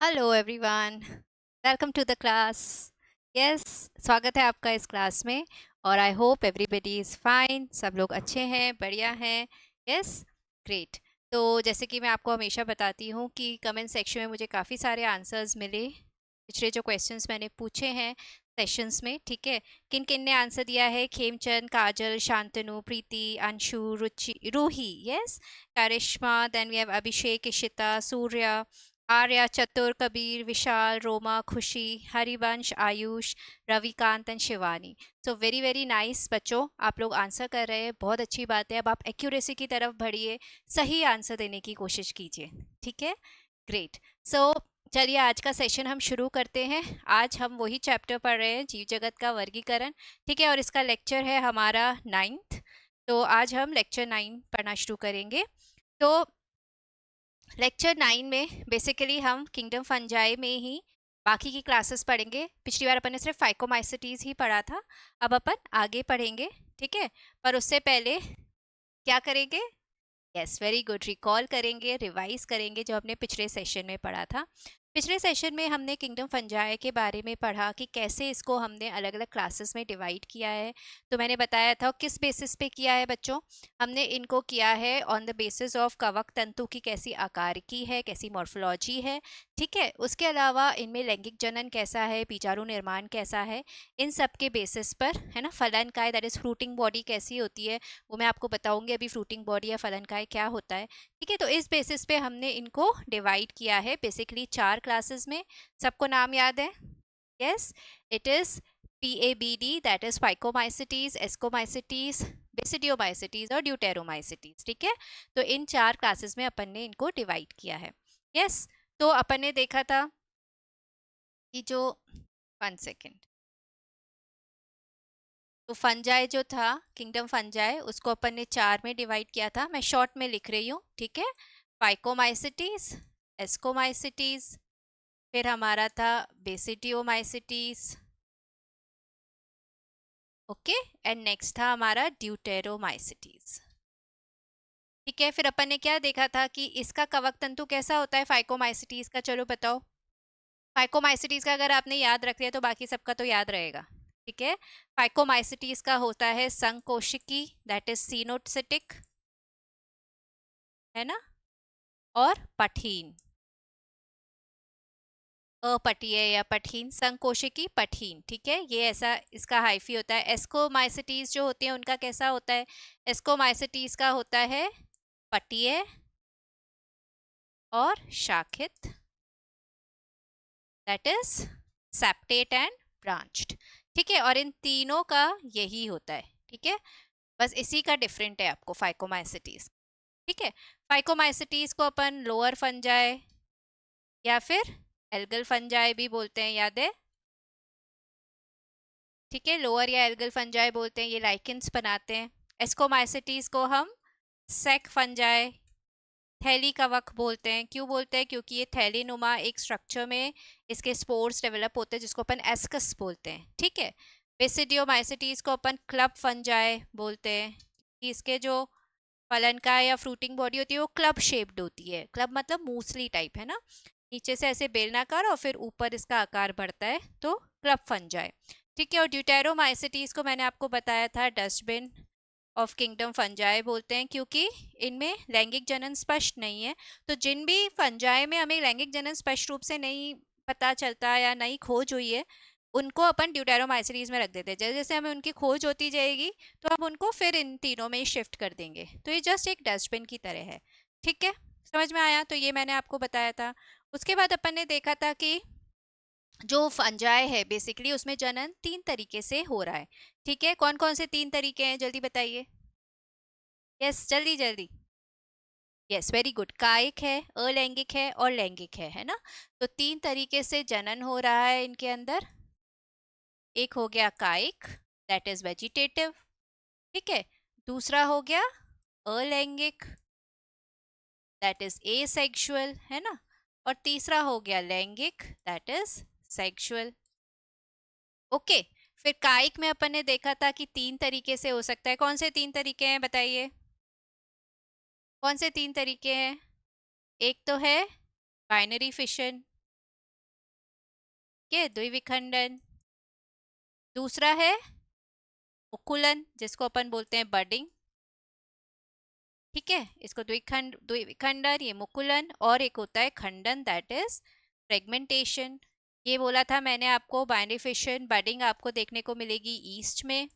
Hello everyone, welcome to the class. Yes, स्वागत है आपका इस क्लास में। और I hope everybody is fine, सब लोग अच्छे हैं, बढ़िया हैं। Yes, great. तो जैसे कि मैं आपको हमेशा बताती हूँ कि कमेंट सेक्शन में मुझे काफ़ी सारे आंसर्स मिले पिछले जो क्वेश्चंस मैंने पूछे हैं सेशंस में। ठीक है, किन किन ने आंसर दिया है? Khemchand, Kajal, Shantanu, Preeti, Anshu, Ruchi, Roohi, yes, Karishma, then we have Abhishek, Ishita, Surya, Arya, Chatur, Kabir, Vishal, Roma, Khushi, Harivansh, Ayush, Ravikant and Shivani. So very very nice बच्चों, आप लोग आंसर कर रहे हैं, बहुत अच्छी बात है। अब आप एक्यूरेसी की तरफ बढ़िए, सही आंसर देने की कोशिश कीजिए। ठीक है, ग्रेट। सो चलिए आज का सेशन हम शुरू करते हैं। आज हम वही चैप्टर पढ़ रहे हैं, जीव जगत का वर्गीकरण। ठीक है, और इसका लेक्चर है हमारा 9th। तो आज हम लेक्चर 9 पढ़ना शुरू करेंगे। तो लेक्चर 9 में बेसिकली हम किंगडम फंजाई में ही बाकी की क्लासेस पढ़ेंगे। पिछली बार अपन ने सिर्फ फाइकोमाइसिटीज ही पढ़ा था, अब अपन आगे पढ़ेंगे। ठीक है, पर उससे पहले क्या करेंगे? यस, वेरी गुड, रिकॉल करेंगे, रिवाइज करेंगे जो हमने पिछले सेशन में पढ़ा था। पिछले सेशन में हमने किंगडम फंजाई के बारे में पढ़ा कि कैसे इसको हमने अलग अलग क्लासेस में डिवाइड किया है। तो मैंने बताया था किस बेसिस पे किया है बच्चों। हमने इनको किया है ऑन द बेसिस ऑफ कवक तंतु की कैसी आकार की है, कैसी मॉर्फोलॉजी है। ठीक है, उसके अलावा इनमें लैंगिक जनन कैसा है, बीजाणु निर्माण कैसा है, इन सब के बेसिस पर, है ना। फलन काय दैट इज फ्रूटिंग बॉडी कैसी होती है, वो मैं आपको बताऊंगी अभी, फ्रूटिंग बॉडी या फलन काय क्या होता है। ठीक है, तो इस बेसिस पे हमने इनको डिवाइड किया है बेसिकली 4 क्लासेस में। सबको नाम याद है? Yes, it is PABD, that is phycomycetes, ascomycetes, basidiomycetes और ड्यूटेरोमाइसिटीज। ठीक है, तो इन 4 क्लासेस में अपन ने इनको डिवाइड किया है। यस, तो अपन ने देखा था कि जो 1 सेकेंड, तो फंजाई जो था, किंगडम फंजाई, उसको अपन ने 4 में डिवाइड किया था। मैं शॉर्ट में लिख रही हूँ, ठीक है। फाइकोमाइसिटीज, एस्कोमाइसिटीज, फिर हमारा था बेसिडियोमाइसिटीज, ओके, एंड नेक्स्ट था हमारा ड्यूटेरोमाइसिटीज। ठीक है, फिर अपन ने क्या देखा था कि इसका कवक तंतु कैसा होता है फाइकोमाइसिटीज का, चलो बताओ। फाइकोमाइसिटीज का अगर आपने याद रख लिया तो बाकी सबका तो याद रहेगा। ठीक है, फाइकोमाइसिटीज का होता है संकोशिकी, दैट इज सीनोसिटिक, है ना, और पठीन, अपठीय या पठीन, संकोशिकी पठीन। ठीक है, ये ऐसा इसका हाइफी होता है। एस्कोमाइसिटीज जो होते हैं उनका कैसा होता है? एस्कोमाइसिटीज का होता है पटीय और शाखित, that is septate and branched. ठीक है, और इन तीनों का यही होता है। ठीक है, बस इसी का डिफरेंट है आपको फाइकोमाइसिटीज। ठीक है, फाइकोमाइसिटीज को अपन लोअर फंजाई या फिर एल्गल फंजाई भी बोलते हैं, याद है? ठीक है, लोअर या एल्गल फंजाई बोलते हैं, ये लाइकेंस बनाते हैं। एस्कोमाइसिटीज को हम सेक फंजाई, थैली कवक बोलते हैं। क्यों बोलते हैं? क्योंकि ये थैली नुमा एक स्ट्रक्चर में इसके स्पोर्स डेवलप होते हैं जिसको अपन एस्कस बोलते हैं। ठीक है, बेसिडियोमाइसिटीज को अपन क्लब फंजाई बोलते हैं कि इसके जो फलन का या फ्रूटिंग बॉडी होती है वो क्लब शेप्ड होती है। क्लब मतलब मूसली टाइप, है ना, नीचे से ऐसे बेलनाकार और फिर ऊपर इसका आकार बढ़ता है, तो क्लब फंजाई। ठीक है, और ड्यूटेरोमाइसिटीज को मैंने आपको बताया था डस्टबिन ऑफ किंगडम फंजाई बोलते हैं, क्योंकि इनमें लैंगिक जनन स्पष्ट नहीं है। तो जिन भी फंजाई में हमें लैंगिक जनन स्पष्ट रूप से नहीं पता चलता या नई खोज हुई है, उनको अपन ड्यूटेरोमाइसिटीज में रख देते हैं। जैसे जैसे हमें उनकी खोज होती जाएगी तो हम उनको फिर इन तीनों में शिफ्ट कर देंगे। तो ये जस्ट एक डस्टबिन की तरह है। ठीक है, समझ में आया? तो ये मैंने आपको बताया था। उसके बाद अपन ने देखा था कि जो फंजाई है बेसिकली उसमें जनन 3 तरीके से हो रहा है। ठीक है, कौन कौन से 3 तरीके हैं जल्दी बताइए? यस, जल्दी जल्दी। Yes, very good. कायिक है, अलैंगिक है और लैंगिक है ना। तो 3 तरीके से जनन हो रहा है इनके अंदर। एक हो गया कायिक, दैट इज वेजिटेटिव। ठीक है, दूसरा हो गया अलैंगिक, दैट इज एसेक्सुअल, है ना, और तीसरा हो गया लैंगिक, दैट इज सेक्सुअल। ओके, फिर कायिक में अपन ने देखा था कि 3 तरीके से हो सकता है। कौन से 3 तरीके हैं बताइए? कौन से 3 तरीके हैं? एक तो है बाइनरी फिशन, ठीक है, द्विविखंडन। दूसरा है मुकुलन, जिसको अपन बोलते हैं बडिंग। ठीक है, इसको द्विविखंडन, ये मुकुलन। और एक होता है खंडन, दैट इज फ्रेगमेंटेशन। ये बोला था मैंने आपको, बाइनरी फिशन बडिंग आपको देखने को मिलेगी ईस्ट में।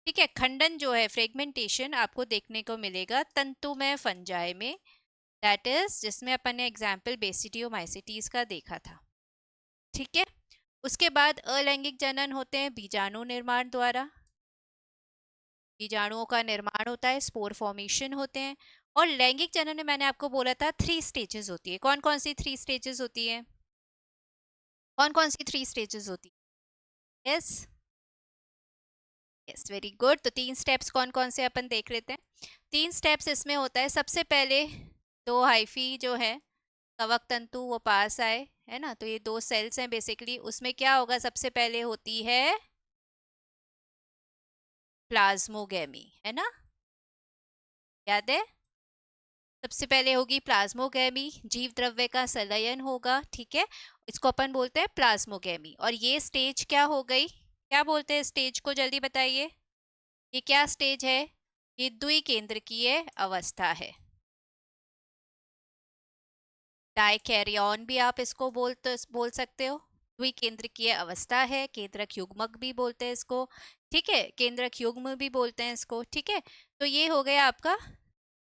ठीक है, खंडन जो है फ्रेगमेंटेशन आपको देखने को मिलेगा तंतुमय फंजाई में, दैट इज जिसमें अपन ने एग्जाम्पल बेसिडियोमाइसिटीज का देखा था। ठीक है, उसके बाद अलैंगिक जनन होते हैं बीजाणु निर्माण द्वारा। बीजाणुओं का निर्माण होता है, स्पोर फॉर्मेशन होते हैं। और लैंगिक जनन में मैंने आपको बोला था 3 स्टेजेस होती है। कौन कौन सी 3 स्टेजेस होती है? कौन कौन सी 3 स्टेजेस होती है? Yes, yes, very good. तो 3 स्टेप्स कौन कौन से अपन देख लेते हैं। 3 स्टेप्स इसमें होता है, सबसे पहले 2 हाइफी जो है कवक तंतु वो पास आए, है ना। तो ये 2 सेल्स हैं बेसिकली, उसमें क्या होगा, सबसे पहले होती है प्लाज्मोगेमी, है ना, याद है। सबसे पहले होगी प्लाज्मोगेमी, जीव द्रव्य का संलयन होगा। ठीक है, इसको अपन बोलते हैं प्लाज्मोगेमी। और ये स्टेज क्या हो गई, क्या बोलते हैं स्टेज को, जल्दी बताइए। ये क्या स्टेज है? ये द्विकेंद्रकीय अवस्था है। डाइकैरियन भी आप इसको बोल सकते हो। द्विकेंद्रकीय अवस्था है, केंद्रक युग्मक भी बोलते हैं इसको। ठीक है, केंद्रक युग्म भी बोलते हैं इसको। ठीक है, तो ये हो गया आपका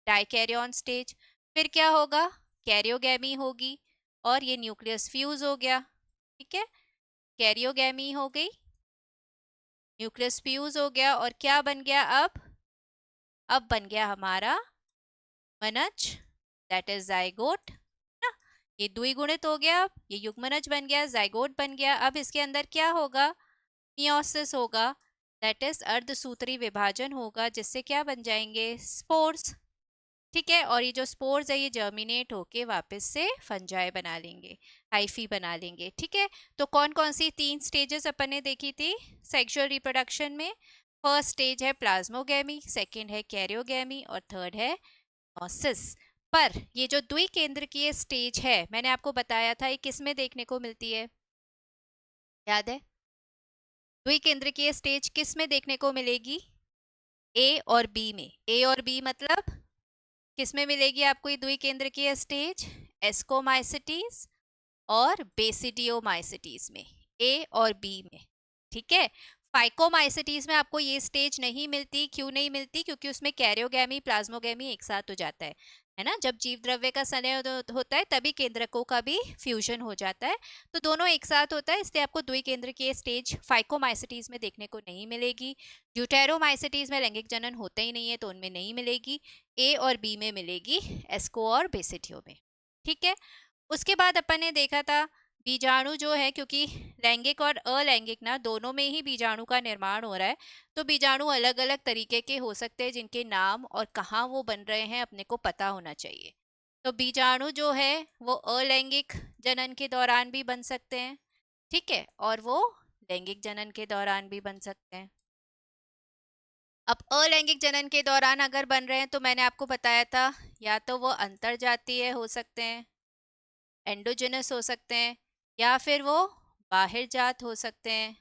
डाइकैरियन स्टेज। फिर क्या होगा, कैरियोगैमी होगी और ये न्यूक्लियस फ्यूज हो गया। ठीक है, कैरियोगैमी हो गई, न्यूक्लियस फ्यूज हो गया, और क्या बन गया अब बन गया हमारा मनज, दैट इज जाइगोट ना। ये द्विगुणित हो गया, अब ये युग्मनज बन गया, जाइगोट बन गया। अब इसके अंदर क्या होगा, मियोसिस होगा, दैट इज अर्धसूत्री विभाजन होगा, जिससे क्या बन जाएंगे, स्पोर्स। ठीक है, और ये जो स्पोर्स है ये जर्मिनेट होके वापस से फंजाई बना लेंगे, हाइफी बना लेंगे। ठीक है, तो कौन कौन सी 3 स्टेजेस अपन ने देखी थी सेक्सुअल रिप्रोडक्शन में। फर्स्ट स्टेज है प्लाज्मोगैमी, सेकंड है कैरियोगैमी, और थर्ड है मियोसिस। पर ये जो द्विकेंद्रकीय स्टेज है मैंने आपको बताया था, ये किस में देखने को मिलती है, याद है। द्विकेंद्रकीय स्टेज किस में देखने को मिलेगी, ए और बी में। ए और बी मतलब किस में मिलेगी आपको ये द्विकेंद्रकीय स्टेज, एस्कोमाइसिटीज और बेसिडियोमाइसिटीज में, ए और बी में। ठीक है, फाइकोमाइसिटीज में आपको ये स्टेज नहीं मिलती। क्यों नहीं मिलती, क्योंकि उसमें कैरियोगैमी प्लाज्मोगैमी एक साथ हो जाता है ना। जब जीव द्रव्य का संलयन होता है तभी केंद्रकों का भी फ्यूजन हो जाता है, तो दोनों एक साथ होता है, इसलिए आपको द्विकेंद्रकीय स्टेज फाइकोमाइसिटीज में देखने को नहीं मिलेगी। ड्यूटेरोमाइसिटीज में लैंगिक जनन होता ही नहीं है, तो उनमें नहीं मिलेगी। ए और बी में मिलेगी, एस्को और बेसिडियो में। ठीक है, उसके बाद अपन ने देखा था बीजाणु जो है, क्योंकि लैंगिक और अलैंगिक ना दोनों में ही बीजाणु का निर्माण हो रहा है, तो बीजाणु अलग अलग तरीके के हो सकते हैं, जिनके नाम और कहाँ वो बन रहे हैं अपने को पता होना चाहिए। तो बीजाणु जो है वो अलैंगिक जनन के दौरान भी बन सकते हैं, ठीक है, और वो लैंगिक जनन के दौरान भी बन सकते हैं। अब अलैंगिक जनन के दौरान अगर बन रहे हैं तो मैंने आपको बताया था, या तो वो अंतरजातीय हो सकते हैं, एंडोजेनस हो सकते हैं, या फिर वो बाहिर जात हो सकते हैं।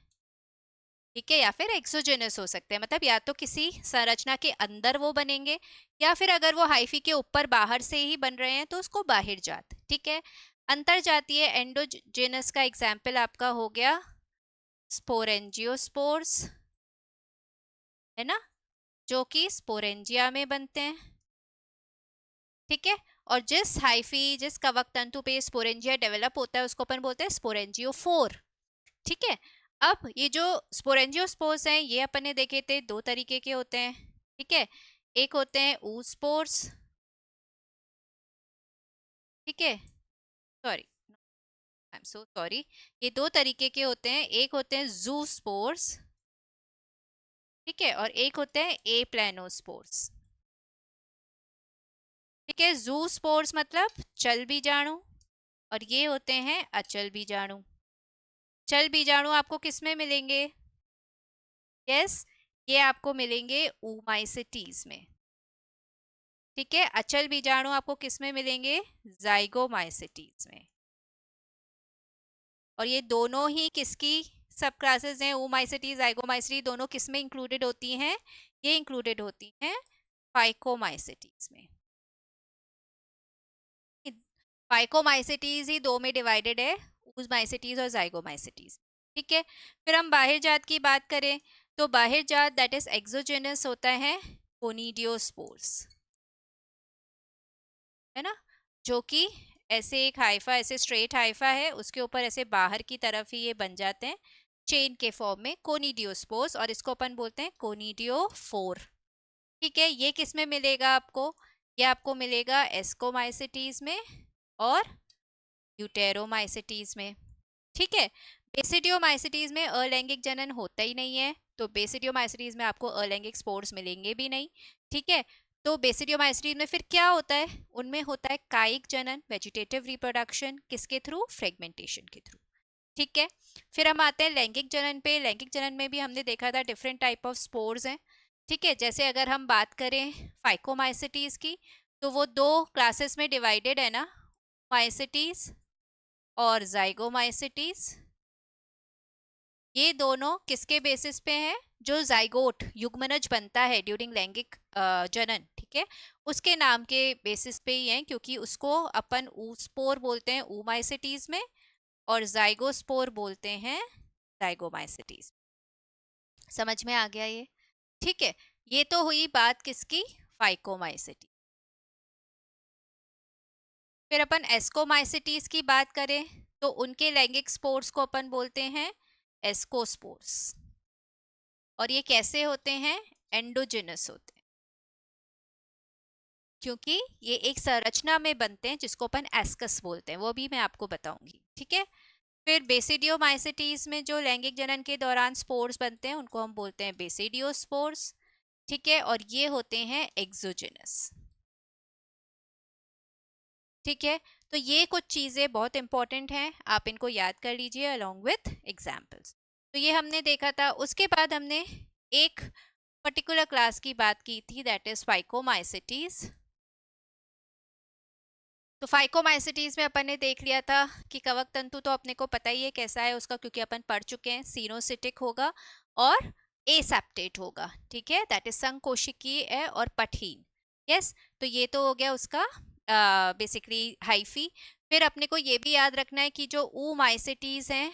ठीक है, या फिर एक्सोजेनस हो सकते हैं, मतलब या तो किसी संरचना के अंदर वो बनेंगे, या फिर अगर वो हाइफी के ऊपर बाहर से ही बन रहे हैं तो उसको बाहिर जात। ठीक है, अंतरजातीय एंडोजेनस का एग्जाम्पल आपका हो गया स्पोरेंजियोस्पोर्स, है ना, जो कि स्पोरेंजिया में बनते हैं। ठीक है, और जिस हाइफी जिस कवक तंतु पे स्पोरेंजिया डेवलप होता है उसको अपन बोलते हैं स्पोरेंजियोफोर। ठीक है, अब ये जो स्पोरेंजियोस्पोर्स हैं ये अपन ने देखे थे 2 तरीके के होते हैं। ठीक है, एक होते हैं ऊस्पोर्स, ठीक है, sorry, I am so sorry, ये 2 तरीके के होते हैं, एक होते हैं जूस्पोर्स, ठीक है, और एक होते हैं ए प्लानोस्पोर्स। ठीक है, जूस्पोर्स मतलब चल बीजाणु, और ये होते हैं अचल बीजाणु। चल बीजाणु आपको किस में मिलेंगे, यस, ये आपको मिलेंगे oomaicetys में। ठीक है, अचल बीजाणु आपको किस में मिलेंगे, जाइगोमाइसिटीज में। और ये दोनों ही किसकी सब क्लासेस हैं, ओमाइसिटी जाइगोमाइसिटी, दोनों किस में इंक्लूडेड होती हैं? ये इंक्लूडेड होती हैं फाइकोमाइसिटीज में। फाइकोमाइसिटीज ही दो में डिवाइडेड है, ऊमाइसिटीज और जाइगोमाइसिटीज। ठीक है, फिर हम बाहिर जात की बात करें तो बाहिर जात दैट इज एक्सोजेनस होता है कोनिडियोस्पोर्स, है ना, जो कि ऐसे एक हाइफा, ऐसे स्ट्रेट हाइफा है, उसके ऊपर ऐसे बाहर की तरफ ही ये बन जाते हैं चेन के फॉर्म में कोनिडियोस्पोर्स, और इसको अपन बोलते हैं कोनिडियोफोर। ठीक है, ये किस में मिलेगा आपको? ये आपको मिलेगा एस्कोमाइसिटीज में और यूटेरोमाइसिटीज में। ठीक है, बेसिडियोमाइसिटीज में अलैंगिक जनन होता ही नहीं है, तो बेसिडियोमाइसिटीज में आपको अलैंगिक स्पोर्स मिलेंगे भी नहीं। ठीक है, तो बेसिडियोमाइसिटीज में फिर क्या होता है? उनमें होता है कायिक जनन, वेजिटेटिव रिप्रोडक्शन, किसके थ्रू? फ्रेगमेंटेशन के थ्रू। ठीक है, फिर हम आते हैं लैंगिक जनन पे। लैंगिक जनन में भी हमने देखा था डिफरेंट टाइप ऑफ स्पोर्स हैं। ठीक है, जैसे अगर हम बात करें फाइकोमाइसिटीज की, तो वो दो क्लासेस में डिवाइडेड है ना, माइसिटीज और जाइगोमाइसिटीज। ये दोनों किसके बेसिस पे हैं? जो जाइगोट युग्मनज बनता है ड्यूरिंग लैंगिक जनन, ठीक है, उसके नाम के बेसिस पे ही हैं, क्योंकि उसको अपन ऊस्पोर बोलते हैं ऊमाइसिटीज में, और जाइगोस्पोर बोलते हैं जाइगोमाइसिटीज। समझ में आ गया ये? ठीक है, ये तो हुई बात किसकी? फाइकोमाइसिटी। फिर अपन एस्कोमाइसिटीज की बात करें तो उनके लैंगिक स्पोर्स को अपन बोलते हैं एस्कोस्पोर्स, और ये कैसे होते हैं? एंडोजिनस होते हैं, क्योंकि ये एक संरचना में बनते हैं जिसको अपन एस्कस बोलते हैं, वो भी मैं आपको बताऊंगी। ठीक है, फिर बेसिडियोमाइसिटीज में जो लैंगिक जनन के दौरान स्पोर्स बनते हैं उनको हम बोलते हैं बेसिडियोस्पोर्स। ठीक है, और ये होते हैं एक्सोजिनस। ठीक है, तो ये कुछ चीज़ें बहुत इंपॉर्टेंट हैं, आप इनको याद कर लीजिए अलोंग विथ एग्जाम्पल्स। तो ये हमने देखा था। उसके बाद हमने एक पर्टिकुलर क्लास की बात की थी, दैट इज फाइकोमाइसिटीज। तो फाइकोमाइसिटीज में अपन ने देख लिया था कि कवक तंतु तो अपने को पता ही है कैसा है उसका, क्योंकि अपन पढ़ चुके हैं, सीनोसिटिक होगा और एसेप्टेट होगा। ठीक है, दैट इज संकोशिकीय है और पठहीन। यस, तो ये तो हो गया उसका बेसिकली हाइफी। फिर अपने को ये भी याद रखना है कि जो ऊमाइसिटीज हैं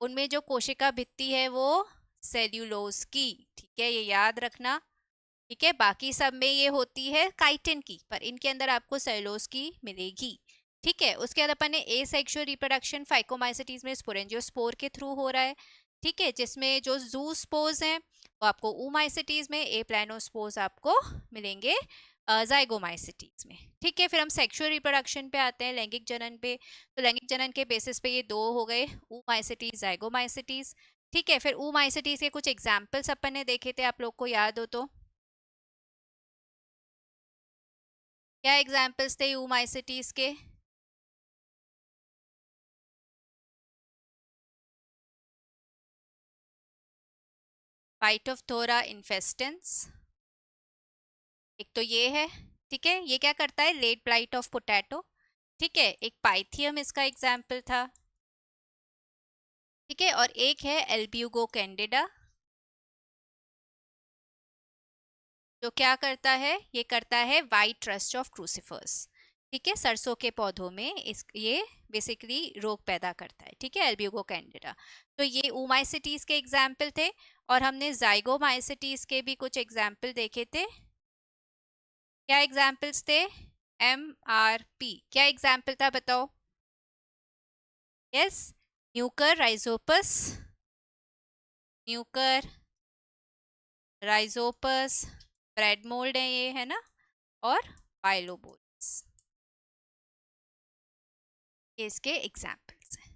उनमें जो कोशिका भित्ति है वो सेल्यूलोज की। ठीक है, ये याद रखना। ठीक है, बाकी सब में ये होती है काइटिन की, पर इनके अंदर आपको सेल्यूलोज की मिलेगी। ठीक है, उसके बाद अपन ने एसेक्सुअल रिप्रोडक्शन फाइकोमाइसिटीज में स्पोरेंजियोस्पोर के थ्रू हो रहा है। ठीक है, जिसमें जो जूस्पोर्स हैं वो आपको ऊमाइसिटीज में, ए प्लानोस्पोर्स आपको मिलेंगे जाइगोमाइसिटीज में। ठीक है, फिर हम सेक्सुअल रिप्रोडक्शन पे आते हैं, लैंगिक जनन पे। तो लैंगिक जनन के बेसिस पे ये दो हो गए, ऊमाइसिटीज जाइगोमाइसिटीज। ठीक है, फिर ऊमाइसिटीज के कुछ एग्जाम्पल्स अपन ने देखे थे, आप लोग को याद हो तो क्या एग्जाम्पल्स थे ऊमाइसिटीज के? फाइटोफ्थोरा इन्फेस्टेंस एक तो ये है। ठीक है, ये क्या करता है? Late blight of potato. ठीक है, एक पाइथियम इसका एग्जाम्पल था। ठीक है, और एक है एल्ब्यूगो कैंडिडा, जो क्या करता है? ये करता है वाइट रस्ट ऑफ क्रूसिफर्स। ठीक है, सरसों के पौधों में इस ये बेसिकली रोग पैदा करता है। ठीक है, एल्ब्यूगो कैंडिडा। तो ये ऊमाइसिटीज के एग्जाम्पल थे, और हमने जाइगोमाइसिटीज के भी कुछ एग्जाम्पल देखे थे। क्या एग्जाम्पल्स थे? MRP क्या एग्जाम्पल था बताओ? Yes, mucor rhizopus, mucor rhizopus, bread mould है ये, है ना, और पाइलोबोलस, ये इसके एग्जाम्पल्स हैं।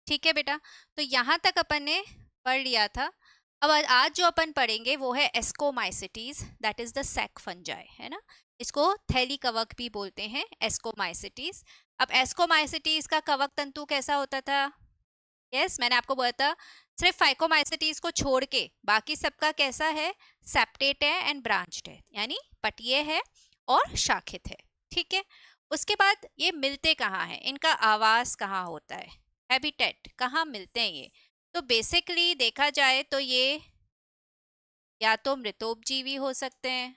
ठीक है बेटा, तो यहाँ तक अपन ने पढ़ लिया था। अब आज जो अपन पढ़ेंगे वो है ascomycetes, that is the sac fungi, है ना, इसको थैली कवक भी बोलते हैं, एस्कोमाइसिटीज। अब एस्कोमाइसिटीज का कवक तंतु कैसा होता था? यस, मैंने आपको बोला था सिर्फ फाइकोमाइसिटीज को छोड़ के बाकी सबका कैसा है? सेप्टेट है एंड ब्रांच्ड है, यानी पटिये है और शाखित है। ठीक है, उसके बाद ये मिलते कहाँ हैं, इनका आवास कहाँ होता है? हैबिटेट, कहाँ मिलते हैं ये? तो बेसिकली देखा जाए तो ये या तो मृतोपजीवी हो सकते हैं,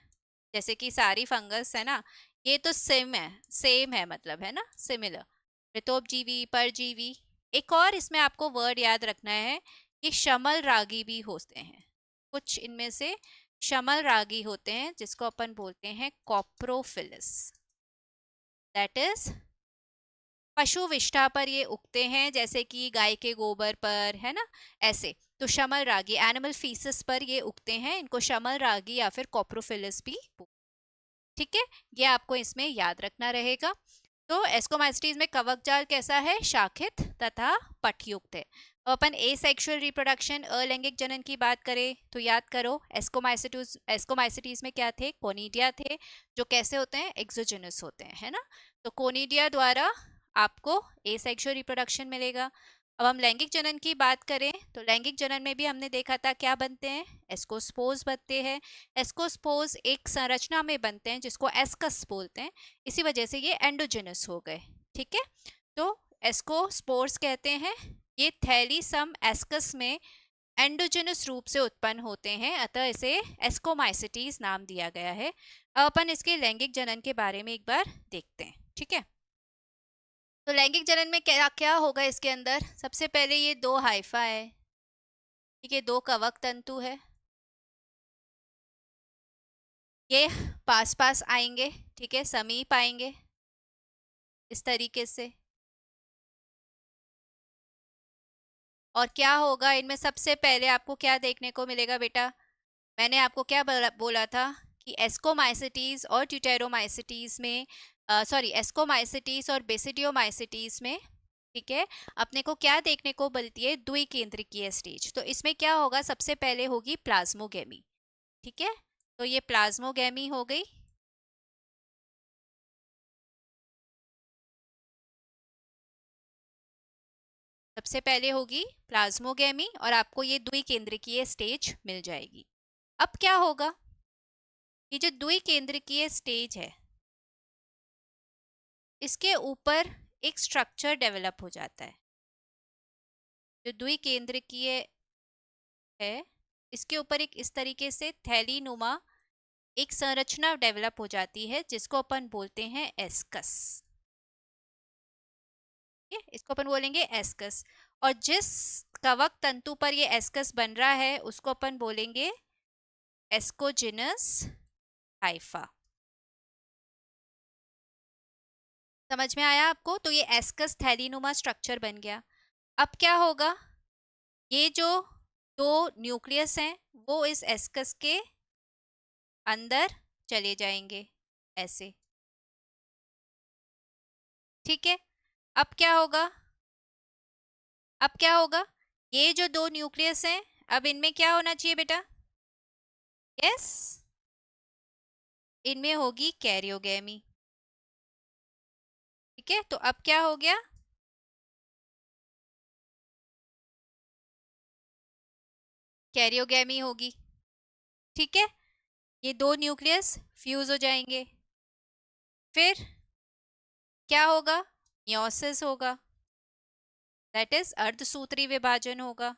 जैसे कि सारी फंगस है ना, ये तो सेम है मतलब, है ना, सिमिलर। मृतोपजीवी, परजीवी। एक और इसमें आपको वर्ड याद रखना है, ये शमल रागी भी होते हैं, कुछ इनमें से शमल रागी होते हैं, जिसको अपन बोलते हैं कॉप्रोफिलिस। दैट इज पशु विष्ठा पर ये उगते हैं, जैसे कि गाय के गोबर पर, है ना, ऐसे। तो शमल रागी एनिमल फीसिस पर ये उगते हैं, इनको शमल रागी या फिर कॉप्रोफिलिस भी। ठीक है, ये आपको इसमें याद रखना रहेगा। तो एस्कोमाइसिटीज में कवक जाल कैसा है? शाखित तथा पटयुक्त है। अब अपन एसेक्सुअल रिप्रोडक्शन, अलैंगिक जनन की बात करें तो याद करो, एस्कोमाइसिटीज में क्या थे? कोनिडिया थे, जो कैसे होते हैं? एक्सोजेनस होते हैं, है ना। तो कोनिडिया द्वारा आपको एसेक्सुअल रिप्रोडक्शन मिलेगा। अब हम लैंगिक जनन की बात करें तो लैंगिक जनन में भी हमने देखा था क्या बनते हैं? एस्कोस्पोर्स बनते हैं। एस्कोस्पोर्स एक संरचना में बनते हैं जिसको एस्कस बोलते हैं, इसी वजह से ये एंडोजिनस हो गए। ठीक है, तो एस्कोस्पोर्स कहते हैं, ये थैलीसम एस्कस में एंडोजिनस रूप से उत्पन्न होते हैं, अतः इसे एस्कोमाइसिटीज नाम दिया गया है। अब अपन इसके लैंगिक जनन के बारे में एक बार देखते हैं। ठीक है, तो लैंगिक जनन में क्या क्या होगा इसके अंदर? सबसे पहले ये दो हाइफा है, ठीक है, दो कवक तंतु है, ये पास पास आएंगे, ठीक है, समीप आएंगे इस तरीके से। और क्या होगा इनमें? सबसे पहले आपको क्या देखने को मिलेगा बेटा? मैंने आपको क्या बोला था कि एस्कोमाइसिटीज और ट्यूटेरोमाइसिटीज में, सॉरी, एस्कोमाइसिटीज और बेसिडियोमाइसिटीज में, ठीक है, अपने को क्या देखने को मिलती है? द्विकेंद्रिकीय स्टेज। तो इसमें क्या होगा? सबसे पहले होगी प्लाज्मोगेमी। ठीक है, तो ये प्लाज्मोगेमी हो गई। सबसे पहले होगी प्लाज्मोगेमी और आपको ये द्विकेंद्रिकीय स्टेज मिल जाएगी। अब क्या होगा? ये जो द्विकेंद्रिकीय स्टेज है, इसके ऊपर एक स्ट्रक्चर डेवलप हो जाता है। जो द्विकेंद्रिकीय है, इसके ऊपर एक इस तरीके से थैलीनुमा एक संरचना डेवलप हो जाती है, जिसको अपन बोलते हैं एस्कस। इसको अपन बोलेंगे एस्कस। और जिस कवक तंतु पर ये एस्कस बन रहा है उसको अपन बोलेंगे एस्कोजिनस हाइफा। समझ में आया आपको? तो ये एस्कस थैलीनुमा स्ट्रक्चर बन गया। अब क्या होगा? ये जो दो न्यूक्लियस हैं वो इस एस्कस के अंदर चले जाएंगे ऐसे। ठीक है, अब क्या होगा? अब क्या होगा? ये जो दो न्यूक्लियस हैं, अब इनमें क्या होना चाहिए बेटा? यस, इनमें होगी कैरियोगेमी। ठीक है, तो अब क्या हो गया? कैरियोगेमी होगी। ठीक है, ये दो न्यूक्लियस फ्यूज हो जाएंगे। फिर क्या होगा? मियोसिस होगा, दैट इज अर्धसूत्री विभाजन होगा,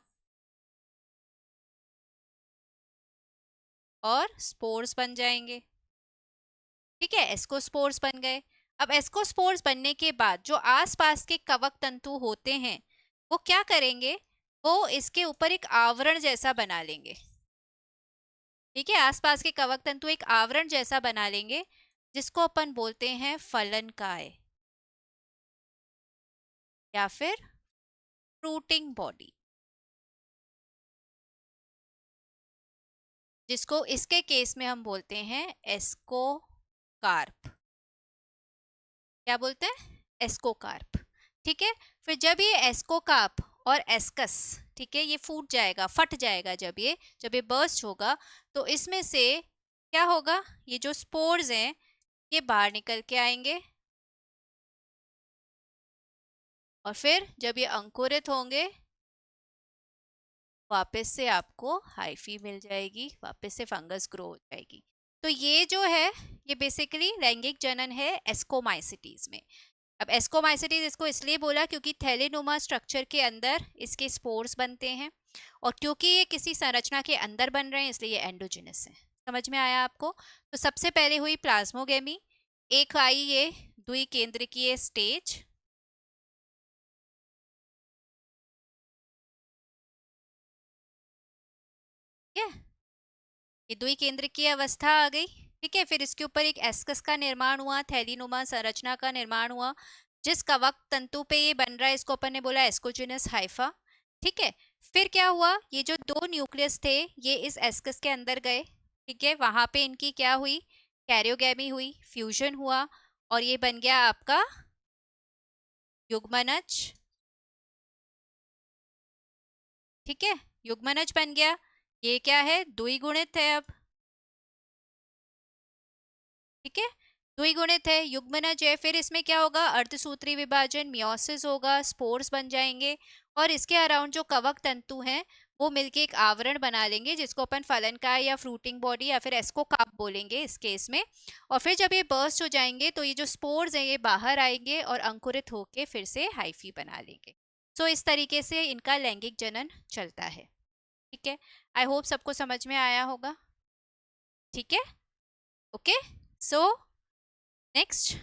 और स्पोर्स बन जाएंगे। ठीक है, एस्कोस्पोर्स बन गए। अब एस्कोस्पोर्स बनने के बाद जो आसपास के कवक तंतु होते हैं वो क्या करेंगे? वो इसके ऊपर एक आवरण जैसा बना लेंगे। ठीक है, आसपास के कवक तंतु एक आवरण जैसा बना लेंगे, जिसको अपन बोलते हैं फलनकाय या फिर फ्रूटिंग बॉडी, जिसको इसके केस में हम बोलते हैं एस्कोकार्प। क्या बोलते हैं? एस्कोकार्प। ठीक है, फिर जब ये एस्कोकार्प और एस्कस, ठीक है, ये फूट जाएगा, फट जाएगा, जब ये बर्स्ट होगा, तो इसमें से क्या होगा? ये जो स्पोर्स हैं ये बाहर निकल के आएंगे, और फिर जब ये अंकुरित होंगे वापस से आपको हाइफी मिल जाएगी, वापस से फंगस ग्रो हो जाएगी। तो ये जो है ये बेसिकली लैंगिक जनन है एस्कोमाइसिटीज में। अब एस्कोमाइसिटीज इसको इसलिए बोला क्योंकि थैलेनुमा स्ट्रक्चर के अंदर इसके स्पोर्स बनते हैं, और क्योंकि ये किसी संरचना के अंदर बन रहे हैं इसलिए ये एंडोजिनस है। समझ में आया आपको? तो सबसे पहले हुई प्लाज्मोगेमी, एक आई ये द्विकेंद्रकीय स्टेज, ठीक है, ये द्विकेंद्रकीय अवस्था आ गई। ठीक है, फिर इसके ऊपर एक एस्कस का निर्माण हुआ, थैलीनुमा संरचना का निर्माण हुआ, जिस कवक तंतु पे ये बन रहा है इसको अपन ने बोला एस्कोजिनस हाइफा। ठीक है, फिर क्या हुआ, ये जो दो न्यूक्लियस थे ये इस एस्कस के अंदर गए। ठीक है, वहां पे इनकी क्या हुई, कैरियोगेमी हुई, फ्यूजन हुआ, और ये बन गया आपका युग्मनज। ठीक है, युग्मनज बन गया। ये क्या है, द्विगुणित है अब। ठीक है, द्विगुणित है, युग्मनज है। फिर इसमें क्या होगा, अर्धसूत्री विभाजन, मियोसिस होगा, स्पोर्स बन जाएंगे, और इसके अराउंड जो कवक तंतु हैं वो मिलके एक आवरण बना लेंगे जिसको अपन फलन का या फ्रूटिंग बॉडी या फिर एस्कोकार्प बोलेंगे इस केस में। और फिर जब ये बर्स्ट हो जाएंगे तो ये जो स्पोर्स हैं ये बाहर आएंगे और अंकुरित होके फिर से हाइफी बना लेंगे। सो इस तरीके से इनका लैंगिक जनन चलता है। ठीक है, आई होप सबको समझ में आया होगा। ठीक है, ओके, सो नेक्स्ट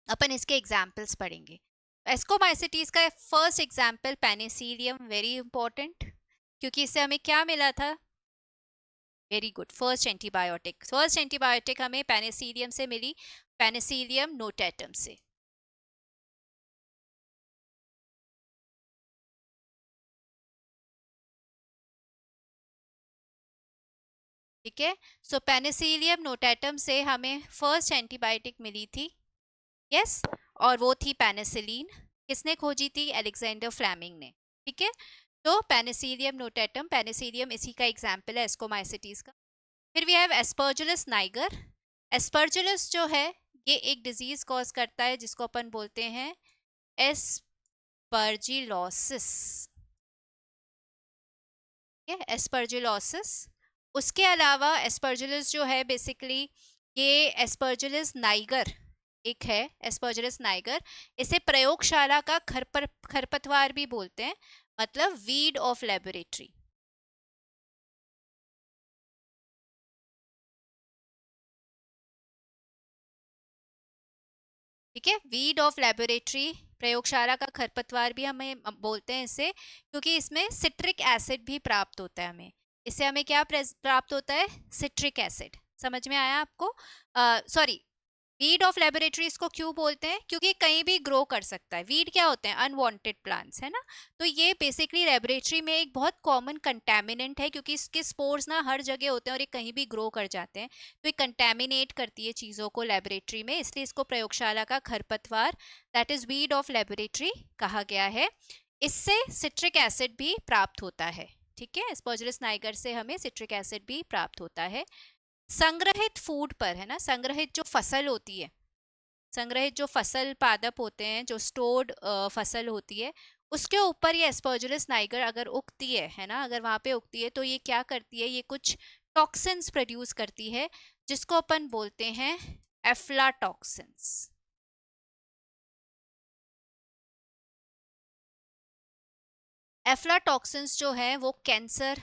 अपन इसके एग्जाम्पल्स पढ़ेंगे। एस्कोमाइसिटीज का first example Penicillium, very important, क्योंकि इससे हमें क्या मिला था, very good, first antibiotic. First antibiotic हमें पेनिसिलियम से मिली, पेनिसिलियम नोटेटम से। ठीक है, सो पेनिसिलियम नोटेटम से हमें फर्स्ट एंटीबायोटिक मिली थी, यस, और वो थी पेनिसिलिन। किसने खोजी थी, अलेक्जेंडर फ्लेमिंग ने। ठीक है, तो पेनिसिलियम नोटेटम, पेनिसिलियम इसी का एग्जाम्पल है एस्कोमाइसिटीज का। फिर we have Aspergillus niger. Aspergillus जो है ये एक डिजीज कॉज करता है जिसको अपन बोलते हैं एस्परजिलोसिस। एस्परजिलोसिस, उसके अलावा एस्परजिलस जो है बेसिकली ये एस्परजिलस नाइगर एक है, एस्परजिलस नाइगर, इसे प्रयोगशाला का खरपतवार भी बोलते हैं, मतलब वीड ऑफ लेबोरेटरी। ठीक है, वीड ऑफ लेबोरेटरी, प्रयोगशाला का खरपतवार भी हमें बोलते हैं इसे, क्योंकि इसमें सिट्रिक एसिड भी प्राप्त होता है हमें। इससे हमें क्या प्राप्त होता है, सिट्रिक एसिड। समझ में आया आपको? सॉरी, वीड ऑफ लेबोरेटरी इसको क्यों बोलते हैं, क्योंकि कहीं भी ग्रो कर सकता है। वीड क्या होते हैं, अनवांटेड प्लांट्स, है ना। तो ये बेसिकली लेबोरेटरी में एक बहुत कॉमन कंटेमिनेंट है, क्योंकि इसके स्पोर्स ना हर जगह होते हैं और ये कहीं भी ग्रो कर जाते हैं, तो ये कंटेमिनेट करती है चीज़ों को लेबोरेटरी में, इसलिए इसको प्रयोगशाला का खरपतवार, that is weed of laboratory कहा गया है। इससे सिट्रिक एसिड भी प्राप्त होता है। ठीक है, एस्परजिलस नाइगर से हमें सिट्रिक एसिड भी प्राप्त होता है। संग्रहित फूड पर, है ना, संग्रहित जो फसल होती है, संग्रहित जो फसल पादप होते हैं, जो स्टोर्ड फसल होती है, उसके ऊपर ये एस्परजिलस नाइगर अगर उगती है ना, अगर वहां पे उगती है तो ये क्या करती है, ये कुछ टॉक्सिन्स प्रोड्यूस करती है जिसको अपन बोलते हैं एफ्लाटॉक्सिन्स। एफ्लाटॉक्सिन्स जो है वो कैंसर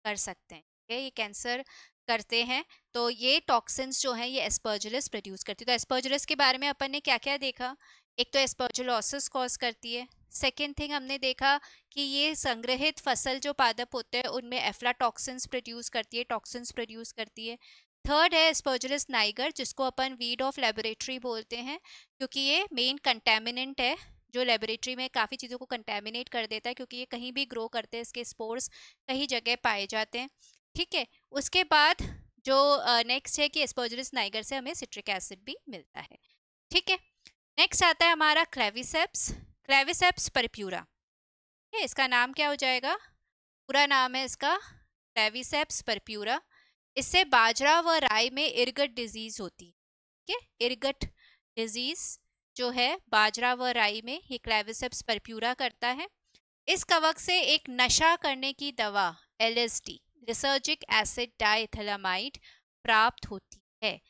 कर सकते हैं। ठीक है, ये कैंसर करते हैं, तो ये टॉक्सिन्स जो हैं ये एस्परजिलस प्रोड्यूस करती है। तो एस्परजिलस के बारे में अपन ने क्या क्या देखा, एक तो एस्परजिलोसिस कॉज करती है, सेकेंड थिंग हमने देखा कि ये संग्रहित फसल जो पादप होते हैं उनमें एफ्लाटॉक्सिन्स प्रोड्यूस करती है, टॉक्सिन्स प्रोड्यूस करती है। थर्ड है एस्परजिलस नाइगर, जिसको अपन वीड ऑफ लेबोरेटरी बोलते हैं, क्योंकि ये मेन कंटेमिनेंट है जो लेबोरेटरी में काफ़ी चीज़ों को कंटेमिनेट कर देता है, क्योंकि ये कहीं भी ग्रो करते हैं, इसके स्पोर्स कहीं जगह पाए जाते हैं। ठीक है, उसके बाद जो नेक्स्ट है कि एस्परजिलस नाइगर से हमें सिट्रिक एसिड भी मिलता है। ठीक है, नेक्स्ट आता है हमारा क्लेविसेप्स, क्लेविसेप्स परप्यूरा। इसका नाम क्या हो जाएगा, पूरा नाम है इसका क्लेविसेप्स परप्यूरा। इससे बाजरा व राई में इरगट डिजीज होती है। ठीक है, इरगट डिजीज जो है बाजरा व राई में ये क्लेविसेप्स परप्यूरा करता है। इस कवक से एक नशा करने की दवा एलएसडी, लिसर्जिक एसिड डाइएथिलामाइड, प्राप्त होती है।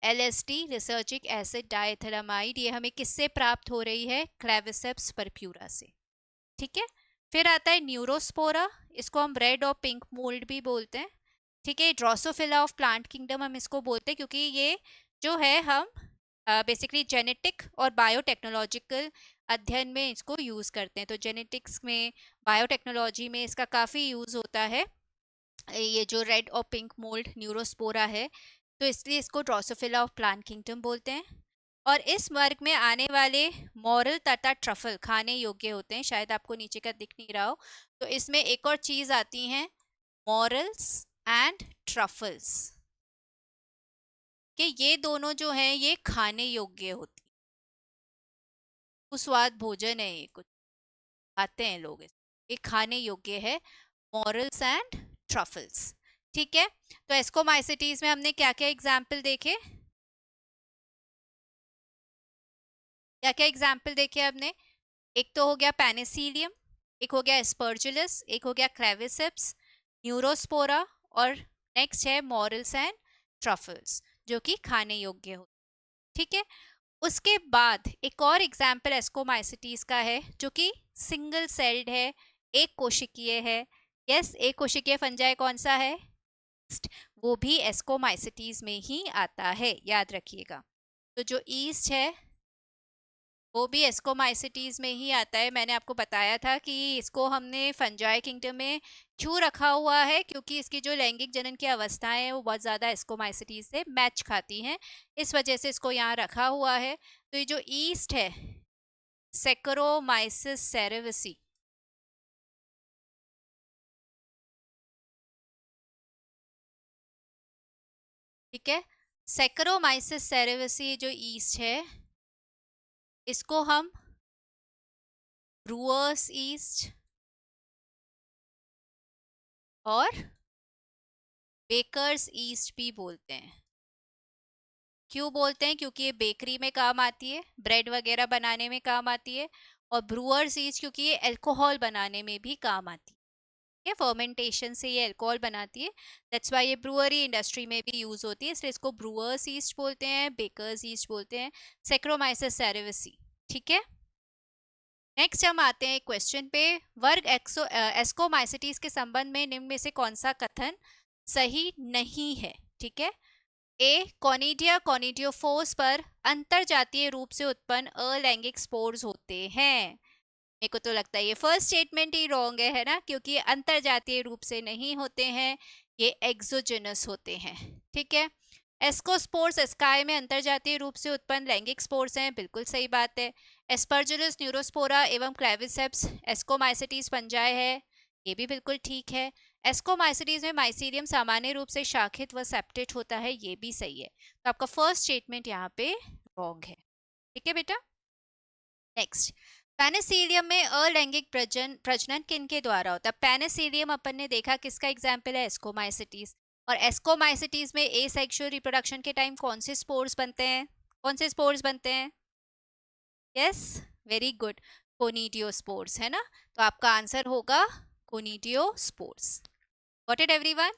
LSD लिसर्जिक एसिड डाइथैलामाइड, ये हमें किससे प्राप्त हो रही है? क्लेविसेप्स परप्यूरा से। ठीक है, फिर आता है न्यूरोस्पोरा, इसको हम रेड और पिंक मोल्ड भी बोलते हैं। ठीक है, ड्रोसोफिला ऑफ प्लांट किंगडम हम इसको बोलते हैं, क्योंकि ये जो है हम बेसिकली जेनेटिक और बायोटेक्नोलॉजिकल अध्ययन में इसको यूज़ करते हैं। तो जेनेटिक्स में, बायोटेक्नोलॉजी में इसका काफ़ी यूज़ होता है, ये जो रेड और पिंक मोल्ड न्यूरोस्पोरा है। तो इसलिए इसको ड्रोसोफिला ऑफ प्लांट किंगडम बोलते हैं। और इस वर्ग में आने वाले मॉरल तथा ट्रफल खाने योग्य होते हैं। शायद आपको नीचे का दिख नहीं रहा हो, तो इसमें एक और चीज़ आती है, मॉरल्स एंड ट्रफल्स, कि ये दोनों जो हैं ये खाने योग्य होती, सुस्वाद भोजन है, ये कुछ खाते हैं लोग, ये खाने योग्य है, मॉरल्स एंड ट्रफल्स। ठीक है, तो एस्कोमाइसिटीज में हमने क्या क्या एग्जाम्पल देखे? क्या क्या एग्जाम्पल देखे हमने? एक तो हो गया पेनिसिलियम, एक हो गया एस्परजुलस, एक हो गया क्लेविसेप्स, न्यूरोस्पोरा, और नेक्स्ट है मॉरल्स एंड ट्रफल्स, जो कि खाने योग्य हो। ठीक है, उसके बाद एक और एग्जाम्पल एस्कोमाइसिटीज का है, जो कि सिंगल सेल्ड है, एक कोशिकीय है। यस, एक कोशिकीय फंजाई कौन सा है? वो भी एस्कोमाइसिटीज में ही आता है, याद रखिएगा। तो जो ईस्ट है वो भी एस्कोमाइसिटीज में ही आता है। मैंने आपको बताया था कि इसको हमने फंजाई किंगडम में क्यों रखा हुआ है, क्योंकि इसकी जो लैंगिक जनन की अवस्थाएं हैं वो बहुत ज़्यादा एस्कोमाइसिटीज से मैच खाती हैं, इस वजह से इसको यहाँ रखा हुआ है। तो ये जो ईस्ट है, सेक्रोमाइसिस सेरेविसी, ठीक है, सेक्रोमाइसिस सेरेविसी जो ईस्ट है, इसको हम ब्रूअर्स ईस्ट और बेकर्स ईस्ट भी बोलते हैं। क्यों बोलते हैं? क्योंकि ये बेकरी में काम आती है, ब्रेड वगैरह बनाने में काम आती है। और ब्रूअर्स ईस्ट क्योंकि ये अल्कोहल बनाने में भी काम आती है, ये फर्मेंटेशन से ये अल्कोहल बनाती है, दैट्स वाई ये ब्रूअरी इंडस्ट्री में भी यूज होती है, इसलिए इसको ब्रूअर्स ईस्ट बोलते हैं, बेकर्स ईस्ट बोलते हैं, सेक्रोमाइसिस सेरेविसी। ठीक है, नेक्स्ट हम आते हैं क्वेश्चन पे। वर्ग एस्कोमाइसिटीज के संबंध में निम्न में से कौन सा कथन सही नहीं है? ठीक है, ए, कॉनिडिया कॉनिडियोफोर्स पर अंतर जातीय रूप से उत्पन्न अलैंगिक स्पोर्स होते हैं। मेरे को तो लगता है ये फर्स्ट स्टेटमेंट ही रॉन्ग है ना, क्योंकि ये अंतर जातीय रूप से नहीं होते हैं, ये एक्सोजेनस होते हैं। ठीक है, एस्कोस्पोर्स एस्काई में अंतर जातीय रूप से उत्पन्न लैंगिक स्पोर्स हैं, बिल्कुल सही बात है। एस्परजुलस न्यूरोस्पोरा एवं क्लेविसेप्स एस्कोमाइसिटीज फंजाई है, ये भी बिल्कुल ठीक है। एस्कोमाइसिटीज में माइसीलियम सामान्य रूप से शाखित व सेप्टेट होता है, ये भी सही है। तो आपका फर्स्ट स्टेटमेंट यहाँ पे रॉन्ग है। ठीक है बेटा, नेक्स्ट, पेनिसिलियम में अलैंगिक प्रजनन किन के द्वारा होता है? पेनिसिलियम अपन ने देखा किसका एग्जाम्पल है? एस्कोमाइसिटीज। और एस्कोमाइसिटीज में एसेक्सुअल रिप्रोडक्शन के टाइम कौन से स्पोर्स बनते हैं? कौन से स्पोर्स बनते हैं? यस, वेरी गुड, कोनिडियोस्पोर्स, है ना। तो आपका आंसर होगा conidiospores. Got it everyone?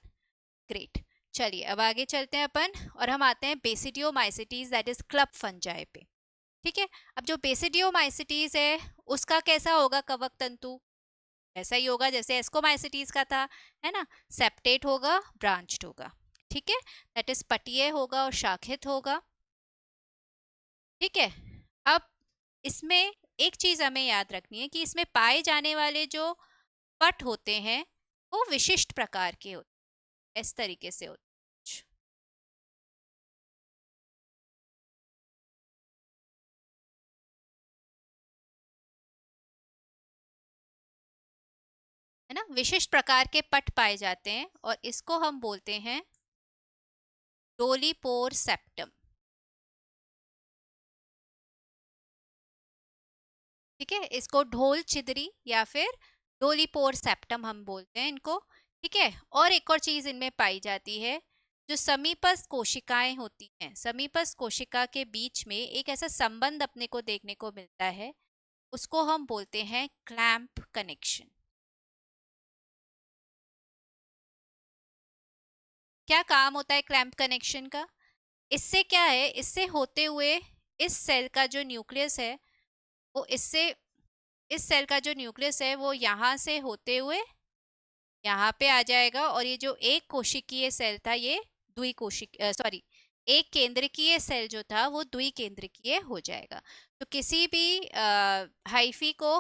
Great. चलिए अब आगे चलते हैं अपन, और हम आते हैं basidiomycetes, that is club fungi पे। ठीक है, अब जो बेसिडियोमाइसिटीज है उसका कैसा होगा कवक तंतु? ऐसा ही होगा जैसे एस्कोमाइसिटीज का था, है ना, सेप्टेट होगा, ब्रांच्ड होगा। ठीक है, दैट इज पटीय होगा और शाखित होगा। ठीक है, अब इसमें एक चीज हमें याद रखनी है कि इसमें पाए जाने वाले जो पट होते हैं वो विशिष्ट प्रकार के होते हैं, इस तरीके से होते हैं, है ना, विशिष्ट प्रकार के पट पाए जाते हैं, और इसको हम बोलते हैं डोलीपोर सेप्टम। ठीक है, इसको ढोल छिद्री या फिर डोलीपोर सेप्टम हम बोलते हैं इनको। ठीक है, और एक और चीज इनमें पाई जाती है, जो समीपस्थ कोशिकाएं होती हैं, समीपस्थ कोशिका के बीच में एक ऐसा संबंध अपने को देखने को मिलता है, उसको हम बोलते हैं क्लैंप कनेक्शन। क्या काम होता है क्लैंप कनेक्शन का? इससे क्या है, इससे होते हुए इस सेल का जो न्यूक्लियस है वो इससे, इस सेल का जो न्यूक्लियस है वो यहाँ से होते हुए यहाँ पे आ जाएगा, और ये जो एक कोशिकीय सेल था ये द्विकोशिक सॉरी एक केंद्रकीय सेल जो था वो द्विकेंद्रकीय हो जाएगा। तो किसी भी हाइफी को,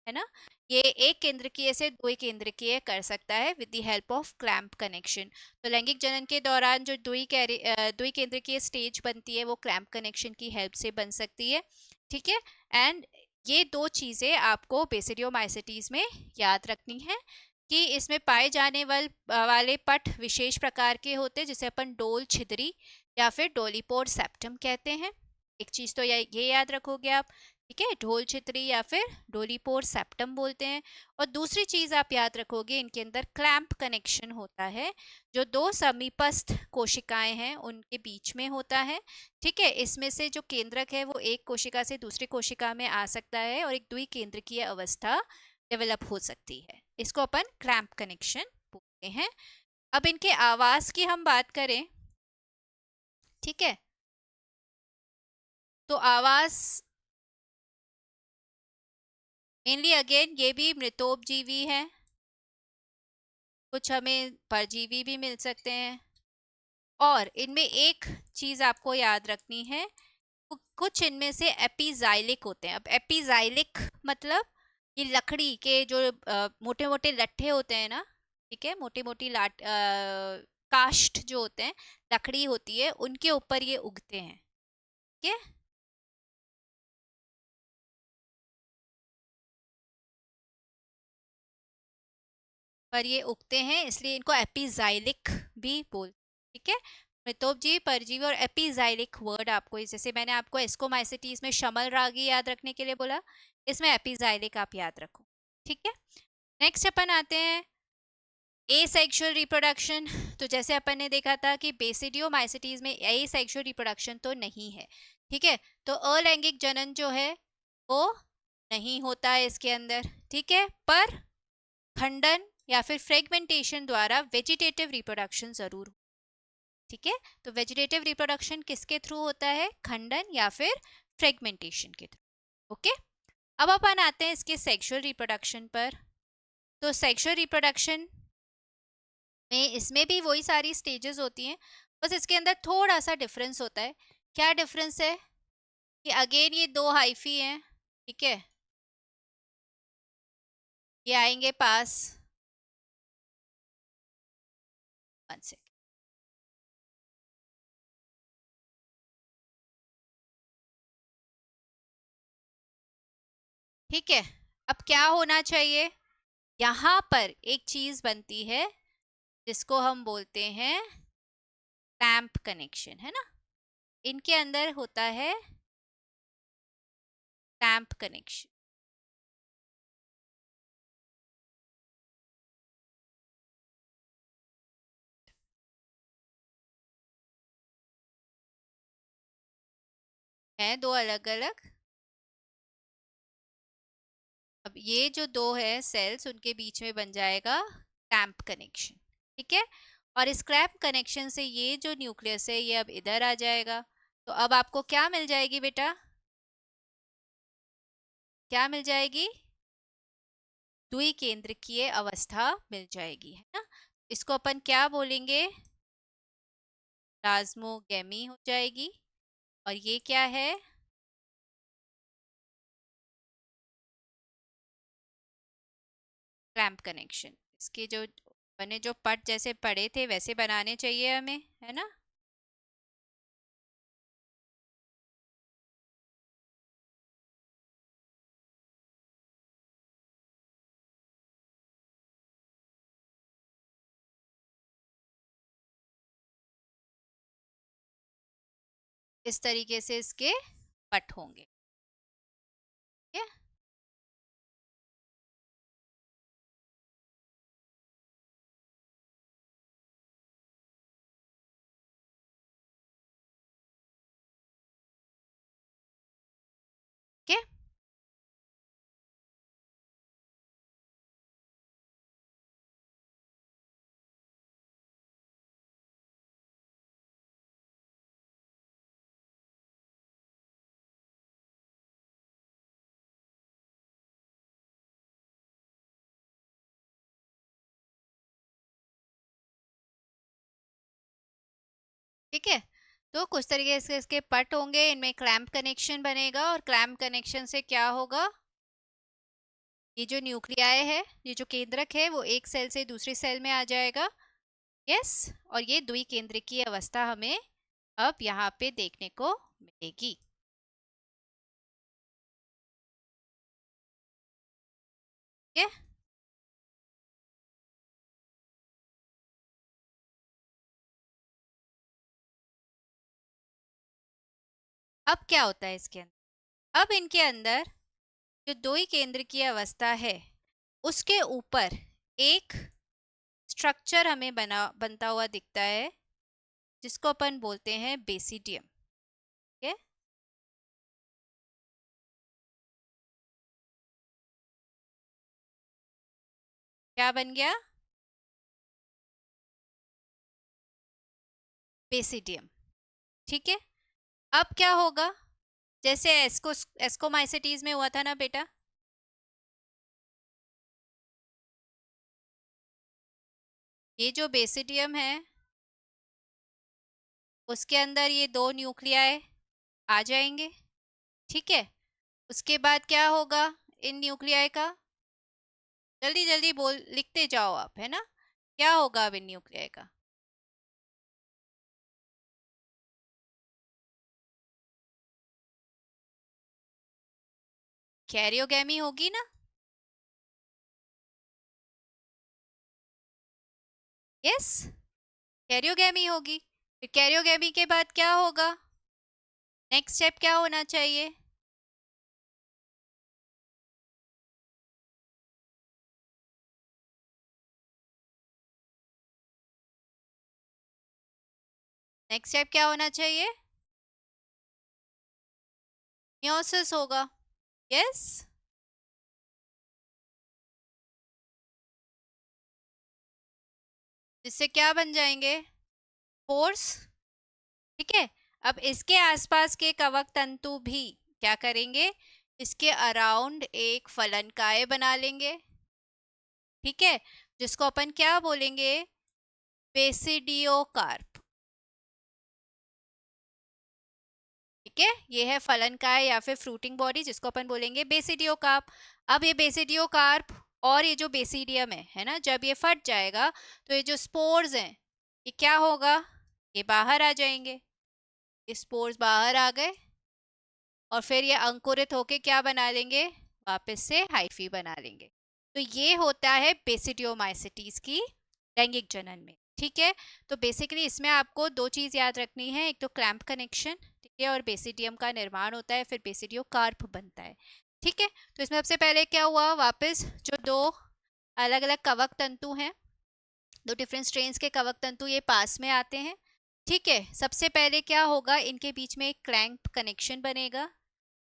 है ना, ये एक केंद्रकीय से द्विकेंद्रकीय कर सकता है with the help of clamp connection. तो लैंगिक जनन के दौरान जो द्विकेंद्रकीय स्टेज बनती है वो क्लैंप कनेक्शन की हेल्प से बन सकती है। ठीक है। एंड ये दो चीजें आपको बेसिडियोमाइसिटीज में याद रखनी है कि इसमें पाए जाने वाले पट विशेष प्रकार के होते हैं जिसे अपन डोल छिद्री या फिर डोलीपोर सेप्टम कहते हैं। एक चीज तो ये याद रखोगे आप, ठीक है, ढोल छितरी या फिर डोलीपोर सेप्टम बोलते हैं। और दूसरी चीज आप याद रखोगे, इनके अंदर क्लैंप कनेक्शन होता है जो दो समीपस्थ कोशिकाएं हैं उनके बीच में होता है। ठीक है, इसमें से जो केंद्रक है वो एक कोशिका से दूसरी कोशिका में आ सकता है और एक द्विकेंद्रकीय अवस्था डेवलप हो सकती है। इसको अपन क्लैंप कनेक्शन बोलते हैं। अब इनके आवास की हम बात करें, ठीक है, तो आवास मेनली अगेन ये भी मृतोपजीवी है, कुछ हमें परजीवी भी मिल सकते हैं। और इनमें एक चीज आपको याद रखनी है, कुछ इनमें से एपिजाइलिक होते हैं। अब एपिजाइलिक मतलब ये लकड़ी के जो मोटे मोटे लट्ठे होते हैं ना, ठीक है, मोटी मोटी काष्ठ जो होते हैं, लकड़ी होती है, उनके ऊपर ये उगते हैं। ठीक है, पर ये उगते हैं इसलिए इनको एपिजाइलिक भी बोल, ठीक है। मृतोपजीवी, परजीवी और एपिजाइलिक वर्ड आपको, जैसे मैंने आपको एस्कोमाइसिटीज में शमल रागी याद रखने के लिए बोला, इसमें एपिजाइलिक आप याद रखो। ठीक है, नेक्स्ट अपन आते हैं एसेक्सुअल रिप्रोडक्शन। तो जैसे अपन ने देखा था कि बेसिडियोमाइसिटीज में एसेक्सुअल रिप्रोडक्शन तो नहीं है। ठीक है, तो अलैंगिक जनन जो है वो नहीं होता है इसके अंदर। ठीक है, पर खंडन या फिर फ्रेगमेंटेशन द्वारा वेजिटेटिव रिप्रोडक्शन जरूर। ठीक है, तो वेजिटेटिव रिप्रोडक्शन किसके थ्रू होता है, खंडन या फिर फ्रेगमेंटेशन के थ्रू। ओके, अब अपन आते हैं इसके सेक्सुअल रिप्रोडक्शन पर। तो सेक्सुअल रिप्रोडक्शन में इसमें भी वही सारी स्टेजेस होती हैं, बस इसके अंदर थोड़ा सा डिफरेंस होता है। क्या डिफरेंस है कि अगेन ये दो हाइफी हैं, ठीक है, ये आएंगे पास, वन सेकेंड, ठीक है। अब क्या होना चाहिए, यहाँ पर एक चीज बनती है जिसको हम बोलते हैं क्लैंप कनेक्शन, है ना, इनके अंदर होता है क्लैंप कनेक्शन। है दो अलग अलग, अब ये जो दो है सेल्स उनके बीच में बन जाएगा क्लैंप कनेक्शन। ठीक है, और इस क्लैंप कनेक्शन से ये जो न्यूक्लियस है ये अब इधर आ जाएगा। तो अब आपको क्या मिल जाएगी बेटा, क्या मिल जाएगी, द्विकेंद्रकीय अवस्था मिल जाएगी, है ना। इसको अपन क्या बोलेंगे, प्लाज्मोगेमी हो जाएगी। और ये क्या है, क्लैंप कनेक्शन। इसके जो बने, जो पट जैसे पड़े थे वैसे बनाने चाहिए हमें, है ना। इस तरीके से इसके पट होंगे। ठीक है, ठीक है। ठीक है। तो कुछ तरीके से इसके पट होंगे, इनमें क्लैंप कनेक्शन बनेगा और क्लैंप कनेक्शन से क्या होगा, ये जो न्यूक्लियाई है, ये जो केंद्रक है, वो एक सेल से दूसरी सेल में आ जाएगा। यस। और ये द्विकेंद्रिकीय अवस्था हमें अब यहाँ पे देखने को मिलेगी। ठीक है। अब क्या होता है इसके अंदर, अब इनके अंदर जो द्विकेंद्रिकीय अवस्था है उसके ऊपर एक स्ट्रक्चर हमें बनता हुआ दिखता है, जिसको अपन बोलते हैं बेसिडियम। ठीक है। क्या बन गया, बेसिडियम। ठीक है। अब क्या होगा, जैसे एस्कोमाइसिटीज में हुआ था ना बेटा, ये जो बेसिडियम है उसके अंदर ये दो न्यूक्लियाई आ जाएंगे। ठीक है। उसके बाद क्या होगा इन न्यूक्लियाई का, जल्दी जल्दी बोल, लिखते जाओ आप, है ना। क्या होगा अब इन न्यूक्लियाई का, कैरियोगैमी होगी ना। यस, कैरियोगैमी होगी। फिर कैरियोगैमी के बाद क्या होगा, नेक्स्ट स्टेप क्या होना चाहिए, नेक्स्ट स्टेप क्या होना चाहिए, मियोसिस होगा। यस। जिससे क्या बन जाएंगे, फोर्स। ठीक है। अब इसके आसपास के कवक तंतु भी क्या करेंगे, इसके अराउंड एक फलनकाय बना लेंगे। ठीक है। जिसको अपन क्या बोलेंगे, बेसिडियोकार्प। ठीक है। ये है फलनकाय या फिर फ्रूटिंग बॉडी, जिसको अपन बोलेंगे बेसिडियोकार्प। अब ये बेसिडियोकार्प और ये जो बेसिडियम है ना, जब ये फट जाएगा तो ये जो स्पोर्स हैं ये क्या होगा, ये बाहर आ जाएंगे। ये स्पोर्स बाहर आ गए और फिर ये अंकुरित होके क्या बना लेंगे, वापस से हाइफी बना लेंगे। तो ये होता है बेसिडियोमाइसिटीज की लैंगिक जनन में। ठीक है। तो बेसिकली इसमें आपको दो चीज याद रखनी है, एक तो क्लैंप कनेक्शन, ठीक है, और बेसिडियम का निर्माण होता है, फिर बेसिडियो कार्प बनता है। ठीक है। तो इसमें सबसे पहले क्या हुआ, वापस जो दो अलग अलग कवक तंतु हैं, दो डिफरेंट स्ट्रेन्स के कवक तंतु ये पास में आते हैं। ठीक है। सबसे पहले क्या होगा, इनके बीच में एक क्लैंप कनेक्शन बनेगा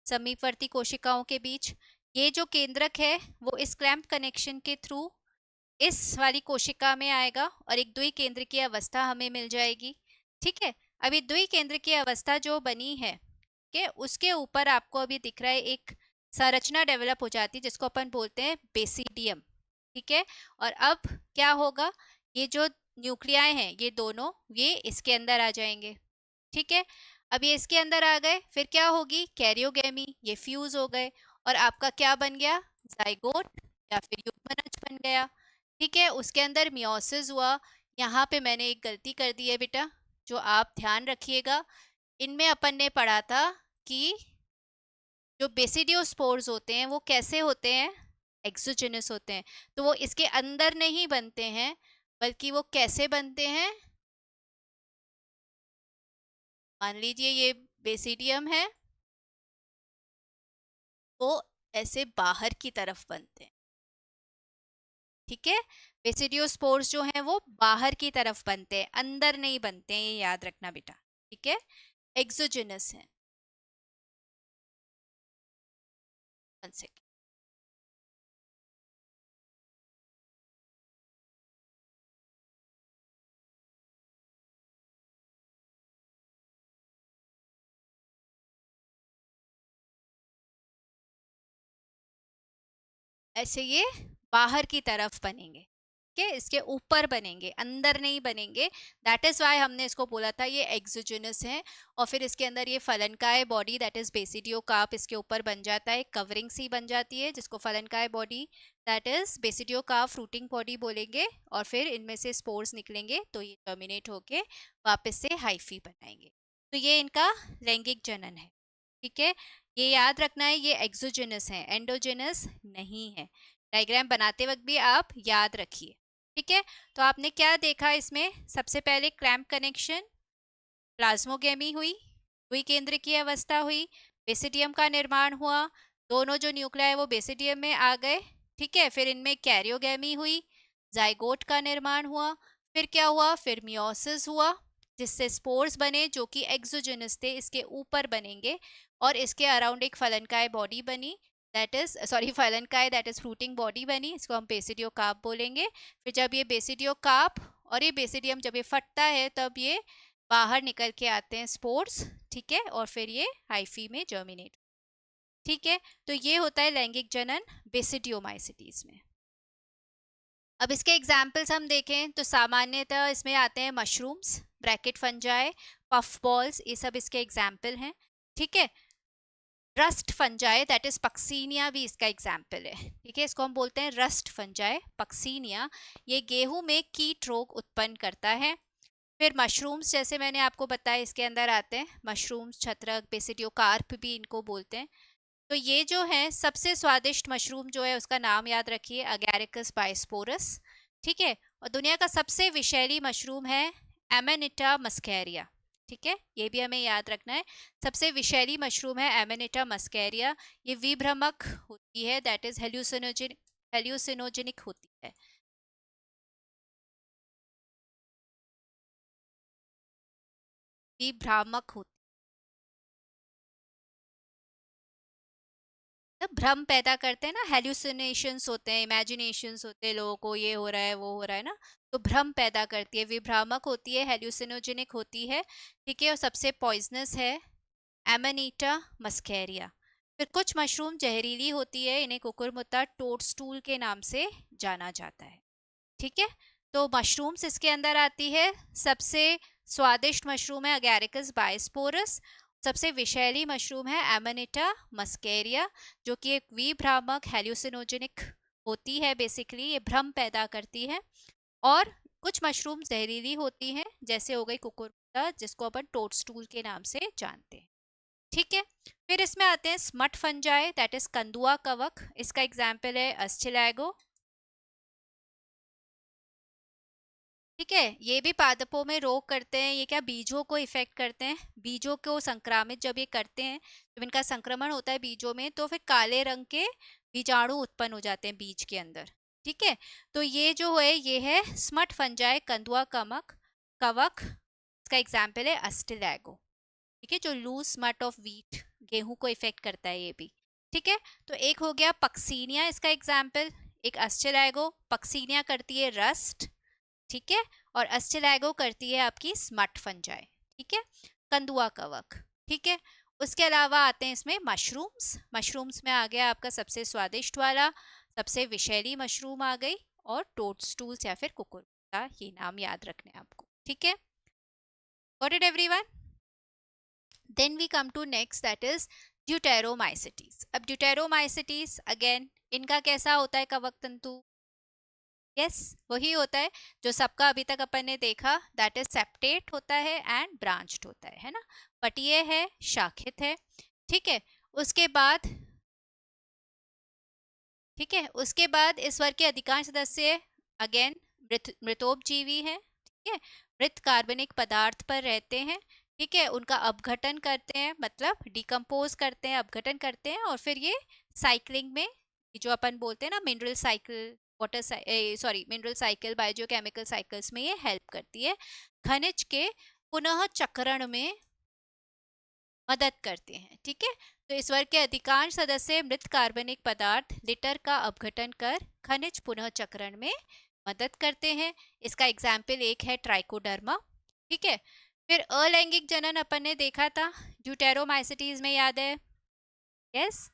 समीपवर्ती कोशिकाओं के बीच। ये जो केंद्रक है वो इस क्लैंप कनेक्शन के थ्रू इस वाली कोशिका में आएगा और एक द्विकेंद्र की अवस्था हमें मिल जाएगी। ठीक है। अभी द्विकेंद्र की अवस्था जो बनी है के उसके ऊपर आपको अभी दिख रहा है एक संरचना डेवलप हो जाती है, जिसको अपन बोलते हैं बेसिडियम। ठीक है। और अब क्या होगा, ये जो न्यूक्लियाई हैं ये दोनों ये इसके अंदर आ जाएंगे। ठीक है। अब ये इसके अंदर आ गए, फिर क्या होगी, कैरियोगेमी, ये फ्यूज हो गए और आपका क्या बन गया, जाइगोट या फिर युग्मनज बन गया। ठीक है। उसके अंदर मियोसिस हुआ। यहाँ पे मैंने एक गलती कर दी है बेटा, जो आप ध्यान रखिएगा। इनमें अपन ने पढ़ा था कि जो बेसिडियोस्पोर्स होते हैं वो कैसे होते हैं, एक्सोजेनस होते हैं। तो वो इसके अंदर नहीं बनते हैं, बल्कि वो कैसे बनते हैं, मान लीजिए ये बेसिडियम है, वो ऐसे बाहर की तरफ बनते हैं। ठीक है। बेसिडियोस्पोर्स जो हैं वो बाहर की तरफ बनते हैं, अंदर नहीं बनते हैं, ये याद रखना बेटा। ठीक है। एक्सोजेनस है। One second. ऐसे ये बाहर की तरफ बनेंगे। ठीक है, इसके ऊपर बनेंगे, अंदर नहीं बनेंगे। दैट इज वाई हमने इसको बोला था ये एक्सोजेनस है। और फिर इसके अंदर ये फलनकाय बॉडी दैट इज बेसिडियोकार्प इसके ऊपर बन जाता है, कवरिंग सी बन जाती है जिसको फलनकाय body that is basidiocarp fruiting body बोलेंगे। और फिर इनमें से स्पोर्स निकलेंगे तो ये टर्मिनेट होके वापस से हाइफी बनाएंगे। तो ये इनका लैंगिक जनन है। ठीक है, ये याद रखना है, ये एक्सोजेनस है, एंडोजेनस नहीं है। डायग्राम बनाते वक्त भी आप याद रखिए। ठीक है, तो आपने क्या देखा इसमें, सबसे पहले क्रैम्प कनेक्शन, प्लाज्मोगेमी हुई, द्विकेंद्रिकीय अवस्था हुई, बेसिडियम का निर्माण हुआ, दोनों जो न्यूक्लियाई वो बेसिडियम में आ गए। ठीक है, फिर इनमें कैरियोगेमी हुई, जाइगोट का निर्माण हुआ, फिर क्या हुआ, फिर मियोसिस हुआ जिससे स्पोर्स बने जो कि एक्सोजेनस थे, इसके ऊपर बनेंगे और इसके अराउंड एक फलनकाय बॉडी बनी दैट इज सॉरी फलनकाय दैट इज फ्रूटिंग बॉडी बनी, इसको हम बेसिडियोकार्प बोलेंगे। फिर जब ये बेसिडियोकार्प और ये बेसिडियम जब ये फटता है तब ये बाहर निकल के आते हैं स्पोर्स। ठीक है, और फिर ये हाइफी में जर्मिनेट। ठीक है, तो ये होता है लैंगिक जनन बेसिडियोमाइसिटीज में। अब इसके एग्जाम्पल्स हम देखें तो सामान्यतः इसमें आते हैं mushrooms, bracket fungi, puff balls, ये सब इसके एग्जाम्पल हैं। ठीक है, rust fungi that is Puccinia भी इसका एग्जाम्पल है। ठीक है, इसको हम बोलते हैं रस्ट फंजाई पक्सीनिया। ये गेहूं में कीट रोग उत्पन्न करता है। फिर मशरूम्स जैसे मैंने आपको बताया इसके अंदर आते हैं मशरूम्स, छत्रक, बेसिडियोकार्प भी इनको बोलते हैं। तो ये जो है सबसे स्वादिष्ट मशरूम जो है उसका नाम याद रखिए, अगैरिकस बाइस्पोरस। ठीक है, और दुनिया का सबसे विषैली मशरूम है एमेनिटा मस्कैरिया। ठीक है, ये भी हमें याद रखना है, सबसे विषैली मशरूम है एमेनिटा मस्कैरिया। ये विभ्रमक होती है दैट इज हेल्यूसिनोजेनिक होती है। विभ्रामक होती है, भ्रम पैदा करते हैं ना, हेल्यूसिनेशंस होते हैं, इमेजिनेशंस होते हैं, लोगों को ये हो रहा है वो हो रहा है ना, तो भ्रम पैदा करती है, विभ्रामक होती है, हेल्यूसिनोजेनिक होती है। ठीक है, और सबसे पॉइजनस है एमेनिटा मस्कैरिया। फिर कुछ मशरूम जहरीली होती है, इन्हें कुकुरमुत्ता टोडस्टूल के नाम से जाना जाता है। ठीक है, तो मशरूम्स इसके अंदर आती है, सबसे स्वादिष्ट मशरूम है अगैरिकस बाइस्पोरस, सबसे विषैली मशरूम है एमेनिटा मस्कैरिया जो कि एक विभ्रामक हेल्यूसिनोजेनिक होती है, बेसिकली ये भ्रम पैदा करती है। और कुछ मशरूम जहरीली होती हैं जैसे हो गई कुकुरमुत्ता जिसको अपन टोडस्टूल के नाम से जानते हैं। ठीक है, फिर इसमें आते हैं स्मट फंजाई दैट इज कंदुआ कवक, इसका एग्जाम्पल है अस्टिलैगो। ठीक है, ये भी पादपों में रोग करते हैं, ये क्या बीजों को इफेक्ट करते हैं, बीजों को संक्रामित जब ये करते हैं, जब इनका संक्रमण होता है बीजों में तो फिर काले रंग के बीजाणु उत्पन्न हो जाते हैं बीज के अंदर। ठीक है, तो ये जो है ये है स्मट फंजाई कंदुआ कमक कवक, इसका एग्जाम्पल है अस्टिलैगो। ठीक है, जो लूज स्मट ऑफ व्हीट, गेहूं को इफेक्ट करता है ये भी। ठीक है, तो एक हो गया पक्सीनिया इसका एग्जाम्पल, एक अस्टिलैगो, पक्सीनिया करती है रस्ट। ठीक है, और अस्टिलैगो करती है आपकी स्मट फंजाई। ठीक है, कंदुआ कवक। ठीक है, उसके अलावा आते हैं इसमें मशरूम्स, मशरूम्स में आ गया आपका सबसे स्वादिष्ट वाला, सबसे विषैली मशरूम आ गई, और टोडस्टूल्स या फिर कुकुरमुत्ता, ये नाम याद रखने आपको। ठीक है, got it everyone? Then we come to next that is deuteromycetes. अब ड्यूटेरोमाइसिटीज अगेन इनका कैसा होता है कवक तंतु, यस वही होता है जो सबका अभी तक अपन ने देखा, दैट इज सेप्टेट होता है एंड ब्रांच्ड होता है ना, पटीय है, शाखित है। ठीक है, उसके बाद ठीक है, उसके बाद इस वर्ग के अधिकांश सदस्य अगेन मृतोपजीवी हैं। ठीक है, मृत कार्बनिक पदार्थ पर रहते हैं। ठीक है, उनका अपघटन करते हैं, मतलब डिकम्पोज करते हैं, अपघटन करते हैं, और फिर ये साइक्लिंग में जो अपन बोलते हैं ना mineral cycle, water sorry mineral cycle, biochemical cycles में ये हेल्प करती है, खनिज के पुनः चक्रण में मदद करते हैं। ठीक है, तो इस वर्ग के अधिकांश सदस्य मृत कार्बनिक पदार्थ लिटर का अपघटन कर खनिज पुनः चक्रण में मदद करते हैं। इसका एग्जाम्पल एक है ट्राइकोडर्मा। ठीक है, फिर अलैंगिक जनन अपन ने देखा था ड्यूटेरोमाइसिटीज में, याद है? Yes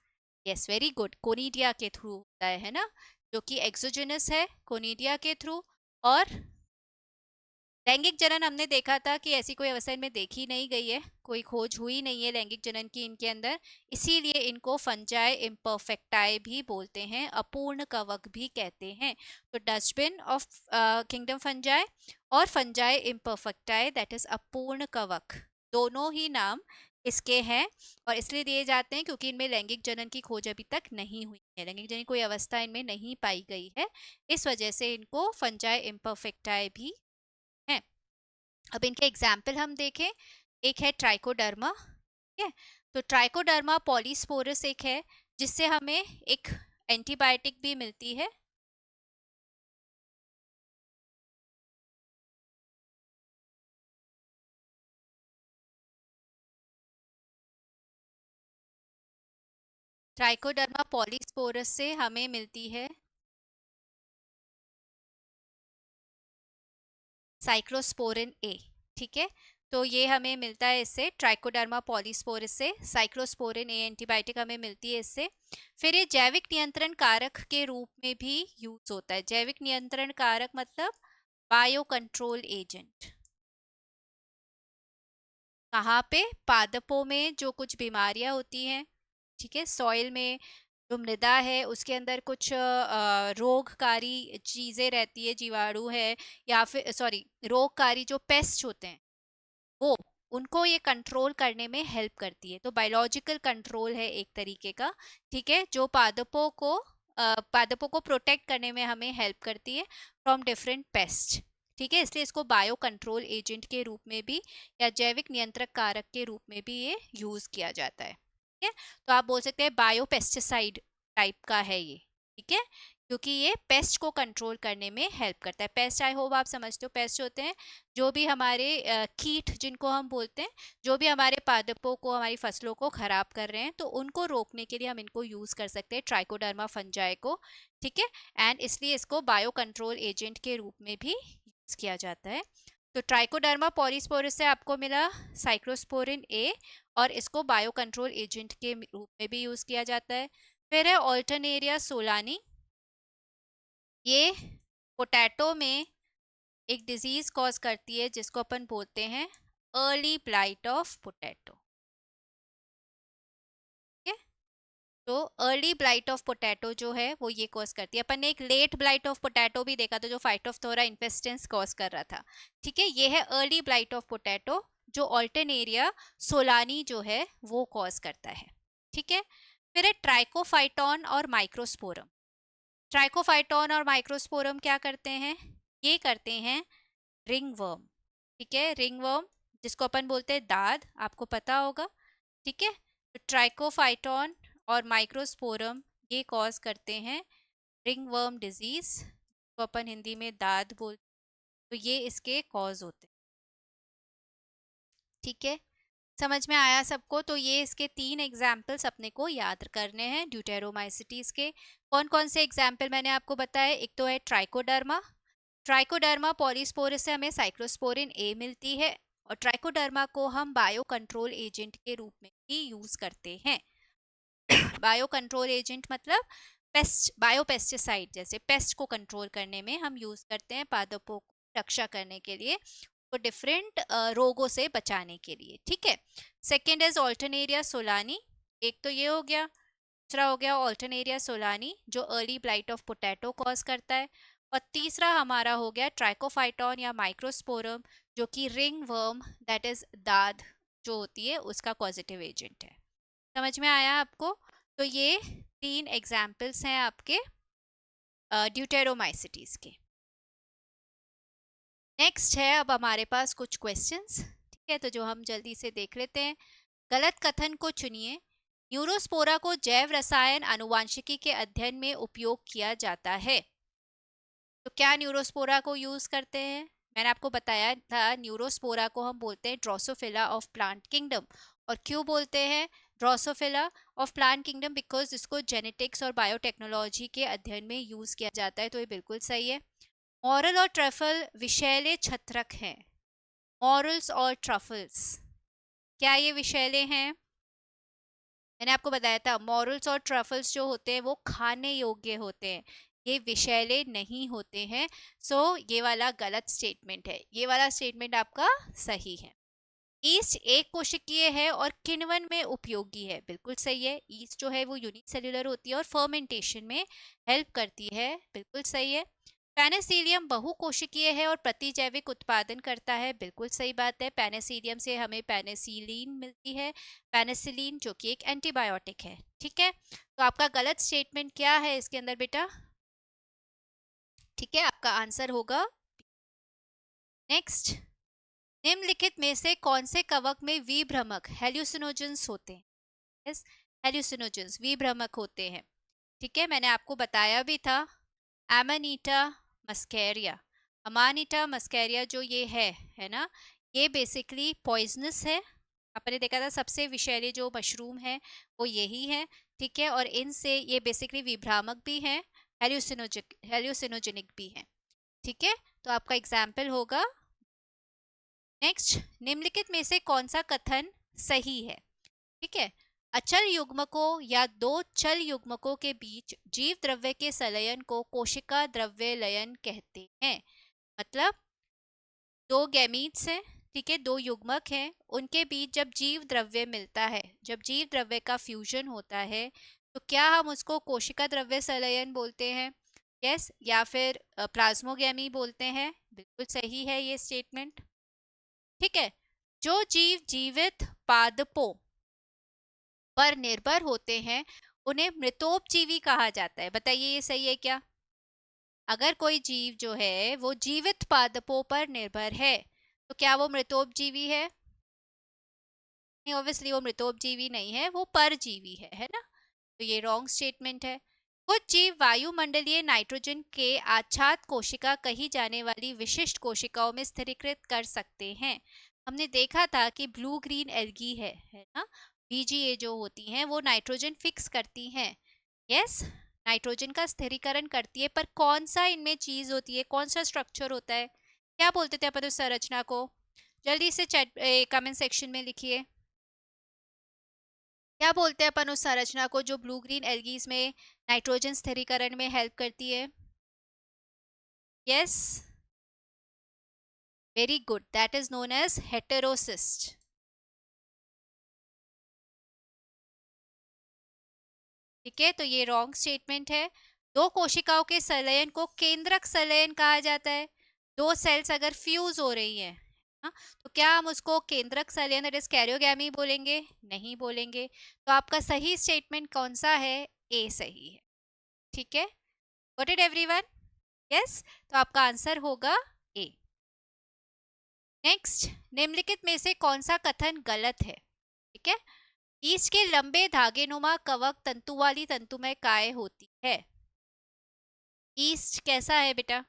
yes, very good, conidia के थ्रू होता है ना, जो कि एक्सोजेनस है, कोनिडिया के थ्रू। और लैंगिक जनन हमने देखा था कि ऐसी कोई अवस्था इनमें देखी नहीं गई है, कोई खोज हुई नहीं है लैंगिक जनन की इनके अंदर, इसीलिए इनको फंजाई इम्परफेक्टाई भी बोलते हैं, अपूर्ण कवक भी कहते हैं। तो डस्टबिन ऑफ किंगडम फंजाई और फंजाई इम्परफेक्टाई दैट इज अपूर्ण कवक, दोनों ही नाम इसके हैं और इसलिए दिए जाते हैं क्योंकि इनमें लैंगिक जनन की खोज अभी तक नहीं हुई है, लैंगिक जनन की कोई अवस्था इनमें नहीं पाई गई है, इस वजह से इनको फंजाई इम्परफेक्टाई भी है। अब इनके एग्जाम्पल हम देखें, एक है ट्राइकोडर्मा, ठीक है, तो ट्राइकोडर्मा पॉलीस्पोरस एक है जिससे हमें एक एंटीबायोटिक भी मिलती है। ट्राइकोडर्मा पॉलीस्पोरस से हमें मिलती है साइक्लोस्पोरिन ए, ठीक है, तो ये हमें मिलता है इससे, ट्राइकोडर्मा पॉलीस्पोरस से साइक्लोस्पोरिन ए एंटीबायोटिक हमें मिलती है इससे। फिर ये जैविक नियंत्रण कारक के रूप में भी यूज होता है, जैविक नियंत्रण कारक मतलब बायो कंट्रोल एजेंट। कहाँ पे? पादपों में जो कुछ बीमारियां होती हैं, ठीक है, सॉइल में जो मृदा है उसके अंदर कुछ रोगकारी चीजें रहती है, जीवाणु है या फिर सॉरी रोगकारी जो पेस्ट होते हैं वो, उनको ये कंट्रोल करने में हेल्प करती है, तो बायोलॉजिकल कंट्रोल है एक तरीके का, ठीक है, जो पादपों को प्रोटेक्ट करने में हमें हेल्प करती है फ्रॉम डिफरेंट पेस्ट, ठीक है, इसलिए इसको बायो कंट्रोल एजेंट के रूप में भी या जैविक नियंत्रक कारक के रूप में भी ये यूज किया जाता है, ठीक है, तो आप बोल सकते हैं बायो पेस्टिसाइड टाइप का है ये, ठीक है, क्योंकि ये पेस्ट को कंट्रोल करने में हेल्प करता है। पेस्ट आई होप आप समझते हो, पेस्ट होते हैं जो भी हमारे कीट जिनको हम बोलते हैं, जो भी हमारे पादपों को हमारी फसलों को खराब कर रहे हैं, तो उनको रोकने के लिए हम इनको यूज कर सकते हैं ट्राइकोडर्मा फंजाई को, ठीक है, एंड इसलिए इसको बायो कंट्रोल एजेंट के रूप में भी यूज किया जाता है। तो ट्राइकोडर्मा पॉलीस्पोरस से आपको मिला साइक्लोस्पोरिन ए और इसको बायो कंट्रोल एजेंट के रूप में भी यूज किया जाता है। फिर है ऑल्टरनेरिया सोलानी, ये पोटैटो में एक डिजीज कॉज करती है जिसको अपन बोलते हैं अर्ली ब्लाइट ऑफ पोटैटो, ठीक है, तो अर्ली ब्लाइट ऑफ पोटैटो जो है वो ये कॉज करती है। अपन ने एक लेट ब्लाइट ऑफ पोटैटो भी देखा था जो फाइटोफथोरा इन्फेस्टेंस कॉज कर रहा था, ठीक है, ये है अर्ली ब्लाइट ऑफ पोटैटो जो ऑल्टरनेरिया सोलानी जो है वो कॉज करता है, ठीक है। फिर है ट्राइकोफाइटॉन और माइक्रोस्पोरम, ट्राइकोफाइटॉन और माइक्रोस्पोरम क्या करते हैं? ये करते हैं रिंग वर्म, ठीक है, रिंग वर्म जिसको अपन बोलते हैं दाद, आपको पता होगा, ठीक है, तो ट्राइकोफाइटॉन और माइक्रोस्पोरम ये कॉज करते हैं रिंग वर्म डिजीज, तो अपन हिंदी में दाद बोलते, तो ये इसके कॉज होते हैं, ठीक है, समझ में आया सबको? तो ये इसके 3 एग्जाम्पल्स अपने को याद करने हैं ड्यूटेरोमाइसिटीज के। कौन कौन से एग्जाम्पल मैंने आपको बताया? एक तो है ट्राइकोडर्मा, ट्राइकोडर्मा पॉलीस्पोरस से हमें साइक्लोस्पोरिन ए मिलती है और ट्राइकोडर्मा को हम बायो कंट्रोल एजेंट के रूप में भी यूज करते हैं। बायो कंट्रोल एजेंट मतलब पेस्ट, बायो पेस्टिसाइड जैसे पेस्ट को कंट्रोल करने में हम यूज करते हैं पादपों को रक्षा करने के लिए, तो डिफरेंट रोगों से बचाने के लिए, ठीक है। सेकेंड इज ऑल्टरनेरिया सोलानी, एक तो ये हो गया, दूसरा हो गया ऑल्टरनेरिया सोलानी जो early blight of potato cause करता है, और तीसरा हमारा हो गया ट्राइकोफाइटॉन या माइक्रोस्पोरम जो कि रिंग वर्म दैट इज दाद जो होती है उसका पॉजिटिव एजेंट है। समझ में आया आपको? तो ये 3 एग्जाम्पल्स हैं आपके ड्यूटेरोमाइसिटीज के। नेक्स्ट है अब हमारे पास कुछ क्वेश्चंस, ठीक है, तो जो हम जल्दी से देख लेते हैं। गलत कथन को चुनिए। न्यूरोस्पोरा को जैव रसायन आनुवांशिकी के अध्ययन में उपयोग किया जाता है, तो क्या न्यूरोस्पोरा को यूज करते हैं? मैंने आपको बताया था न्यूरोस्पोरा को हम बोलते हैं ड्रोसोफिला ऑफ प्लांट किंगडम, और क्यों बोलते हैं Drosophila of plant kingdom? Because इसको जेनेटिक्स और बायोटेक्नोलॉजी के अध्ययन में यूज किया जाता है, तो ये बिल्कुल सही है। मॉरल और ट्रफल विषैले छत्रक हैं, मॉरल्स और ट्रफल्स क्या ये विषैले हैं? मैंने आपको बताया था मॉरल्स और ट्रफल्स जो होते हैं वो खाने योग्य होते हैं, ये विषैले नहीं होते हैं। सो ये वाला गलत स्टेटमेंट है, ये वाला स्टेटमेंट आपका सही है। ईस्ट एक कोशिकीय है और किण्वन में उपयोगी है, बिल्कुल सही है। ईस्ट जो है वो यूनिसेल्युलर होती है और फर्मेंटेशन में हेल्प करती है, बिल्कुल सही है। पेनिसिलियम बहुकोशिकीय है और प्रतिजैविक उत्पादन करता है, बिल्कुल सही बात है। पेनिसिलियम से हमें पेनिसिलिन मिलती है, पेनिसिलिन जो कि एक एंटीबायोटिक है, ठीक है। तो आपका गलत स्टेटमेंट क्या है इसके अंदर बेटा? ठीक है, आपका आंसर होगा नेक्स्ट। निम्नलिखित में से कौन से कवक में विभ्रमक हेल्यूसिनोजेंस होते हैं? यस, हेल्यूसिनोजेंस विभ्रमक होते हैं, ठीक है। मैंने आपको बताया भी था, एमानीटा मस्कैरिया। अमानीटा मस्कैरिया जो ये है ना, ये बेसिकली पॉइजनस है। आपने देखा था सबसे विषैले जो मशरूम है वो यही है, ठीक है। और इनसे ये बेसिकली विभ्रामक भी हैं, हेल्यूसिनोजेनिक भी हैं, ठीक है। तो आपका एग्जाम्पल होगा नेक्स्ट। निम्नलिखित में से कौन सा कथन सही है? ठीक है, अचल युग्मकों या दो चल युग्मकों के बीच जीव द्रव्य के संलयन को कोशिका द्रव्य लयन कहते हैं। मतलब दो गैमीट्स हैं, ठीक है, दो युग्मक हैं, उनके बीच जब जीव द्रव्य मिलता है, जब जीव द्रव्य का फ्यूजन होता है, तो क्या हम उसको कोशिका द्रव्य संलयन बोलते हैं? यस, या फिर प्लाज्मोगैमी बोलते हैं, बिल्कुल सही है ये स्टेटमेंट, ठीक है। जो जीव जीवित पादपों पर निर्भर होते हैं उन्हें मृतोपजीवी कहा जाता है। बताइए ये सही है क्या? अगर कोई जीव जो है वो जीवित पादपों पर निर्भर है तो क्या वो मृतोपजीवी है? नहीं, ऑब्वियसली वो मृतोपजीवी नहीं है, वो परजीवी है ना। तो ये रॉन्ग स्टेटमेंट है। कुछ जीव वायुमंडलीय नाइट्रोजन के आच्छाद कोशिका कही जाने वाली विशिष्ट कोशिकाओं में स्थिरीकृत कर सकते हैं। हमने देखा था कि ब्लू ग्रीन एल्गी है ना, बीजीए जो होती हैं वो नाइट्रोजन फिक्स करती हैं। यस, नाइट्रोजन का स्थिरीकरण करती है, पर कौन सा इनमें चीज होती है, कौन सा स्ट्रक्चर होता है, क्या बोलते थे अपन उस संरचना को? जल्दी से चैट कमेंट सेक्शन में लिखिए, क्या बोलते हैं अपन उस संरचना को जो ब्लू ग्रीन एल्गीज में नाइट्रोजन स्थिरीकरण में हेल्प करती है? Yes, very good, that is known as heterocyst. ठीक है, तो ये रॉन्ग स्टेटमेंट है। दो कोशिकाओं के संलयन को केंद्रक संलयन कहा जाता है। दो सेल्स अगर फ्यूज हो रही हैं, हाँ, तो क्या हम उसको केंद्रक संलयन दैट इज कैरियोगैमी बोलेंगे? नहीं बोलेंगे। तो आपका सही स्टेटमेंट कौन सा है? ए सही है, ठीक है। Got it everyone? यस, तो आपका आंसर होगा ए। नेक्स्ट, निम्नलिखित में से कौन सा कथन गलत है? ठीक है, ईस्ट के लंबे धागेनुमा कवक तंतु वाली तंतुमय काय होती है। ईस्ट कैसा है बेटा?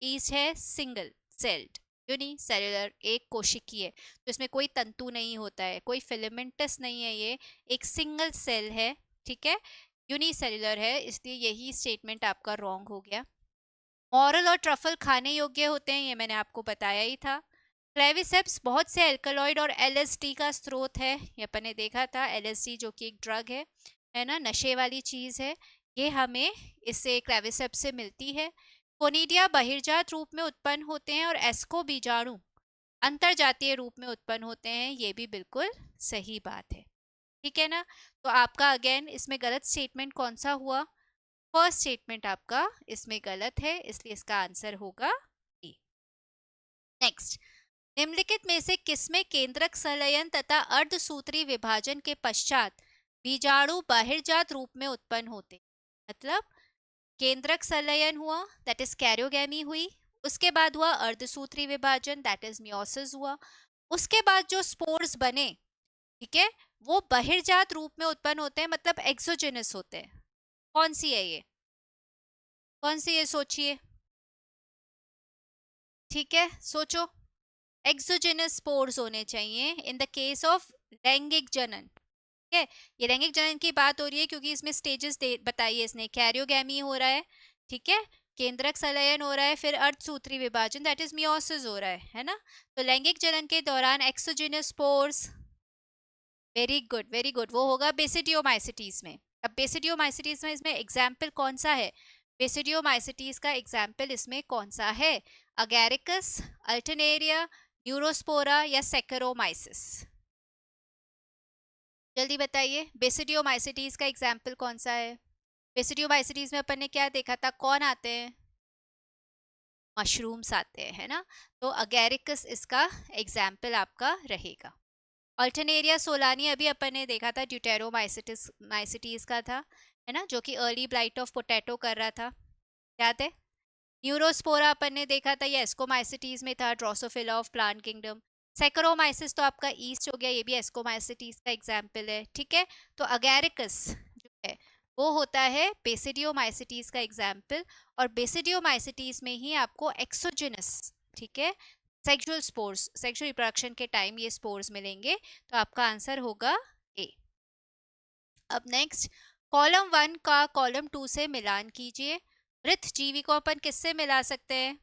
ईस्ट है सिंगल सेल्ड यूनिसेल्युलर, एक कोशिकीय, तो इसमें कोई तंतु नहीं होता है, कोई फिलामेंटस नहीं है, ये एक सिंगल सेल है, ठीक है, यूनिसेल्युलर है, इसलिए यही स्टेटमेंट आपका रॉन्ग हो गया। मॉरल और ट्रफल खाने योग्य होते हैं, ये मैंने आपको बताया ही था। क्लेविसेप्स बहुत से एल्कलॉइड और एलएसडी का स्रोत है, ये अपन ने देखा था, एलएसडी जो कि एक ड्रग है ना, नशे वाली चीज है, ये हमें इससे क्लेविसेप्स से मिलती है। कोनिडिया बहिर्जात रूप में उत्पन्न होते हैं और एस्को बीजाणु अंतरजातीय रूप में उत्पन्न होते हैं, ये भी बिल्कुल सही बात है, ठीक है ना। तो आपका अगेन इसमें गलत स्टेटमेंट कौन सा हुआ? फर्स्ट स्टेटमेंट आपका इसमें गलत है, इसलिए इसका आंसर होगा ए। नेक्स्ट, निम्नलिखित में से किसमें केंद्रक संलयन तथा अर्धसूत्री विभाजन के पश्चात बीजाणु बाहिर्जात रूप में उत्पन्न होते? मतलब केंद्रक संलयन हुआ दैट इज कैरियोगैमी हुई, उसके बाद हुआ अर्धसूत्री विभाजन दैट इज मियोसिस हुआ, उसके बाद जो स्पोर्स बने, ठीक है, वो बहिर्जात रूप में उत्पन्न होते हैं, मतलब एक्सोजेनस होते हैं। कौन सी है ये? कौन सी है सोचिए, ठीक है, सोचो। एक्सोजेनस स्पोर्स होने चाहिए इन द केस ऑफ लैंगिक जनन, ठीक है। ये लैंगिक जनन की बात हो रही है क्योंकि इसमें स्टेजेस बताइए, इसने कैरियोगैमी हो रहा है, ठीक है, केंद्रक संलयन हो रहा है, फिर अर्धसूत्री विभाजन दैट इज मियोसिस हो रहा है ना। तो लैंगिक जनन के दौरान exogenous spores, very good very good, वो होगा बेसिडियोमाइसिटीज में। अब बेसिडियोमाइसिटीज में इसमें एग्जाम्पल कौन सा है? बेसिडियोमाइसिटीज का एग्जाम्पल इसमें कौन सा है? अगैरिकस, अल्टरनेरिया, न्यूरोस्पोरा या सेकेरोमाइसिस? जल्दी बताइए, बेसिडियोमाइसिटीज का एग्जाम्पल कौन सा है? बेसिडियोमाइसिटीज में अपन ने क्या देखा था, कौन आते हैं? मशरूम्स आते हैं, है ना? तो अगैरिकस इसका एग्जाम्पल आपका रहेगा। अल्टरनेरिया सोलानी अभी अपन ने देखा था, ड्यूटेरोमाइसिटिस माइसिटीज का था, है ना, जो कि अर्ली ब्लाइट ऑफ पोटैटो कर रहा था, याद है? न्यूरोस्पोरा अपन ने देखा था, ये एस्कोमाइसिटीज में था, Drosophila of plant kingdom. Saccharomyces तो आपका ईस्ट हो गया, ये भी एस्कोमाइसिटीज का एग्जाम्पल है, ठीक है? तो अगैरिकस जो है वो होता है बेसिडियोमाइसिटीज का एग्जाम्पल, और बेसिडियोमाइसिटीज में ही आपको एक्सोजिनस, ठीक है, सेक्सुअल स्पोर्स, सेक्सुअल रिप्रोडक्शन के टाइम ये स्पोर्स मिलेंगे, तो आपका आंसर होगा ए। अब नेक्स्ट, कॉलम 1 का कॉलम 2 से मिलान कीजिए। मृत जीवी को अपन किससे मिला सकते हैं?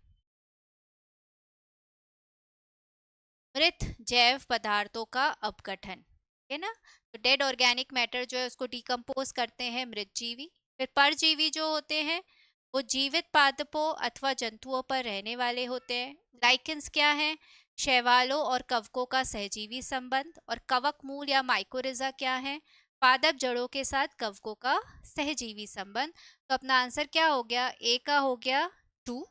मृत जैव पदार्थों का अपघटन, है ना? तो डेड ऑर्गेनिक मैटर जो है उसको डिकम्पोज करते हैं मृत जीवी। फिर परजीवी जो होते हैं वो जीवित पादपों अथवा जंतुओं पर रहने वाले होते हैं। लाइकेंस क्या है? शैवालों और कवकों का सहजीवी संबंध। और कवक मूल या माइकोरिजा क्या है? पादप जड़ों के साथ कवकों का सहजीवी संबंध। तो अपना आंसर क्या हो गया? ए का हो गया 2,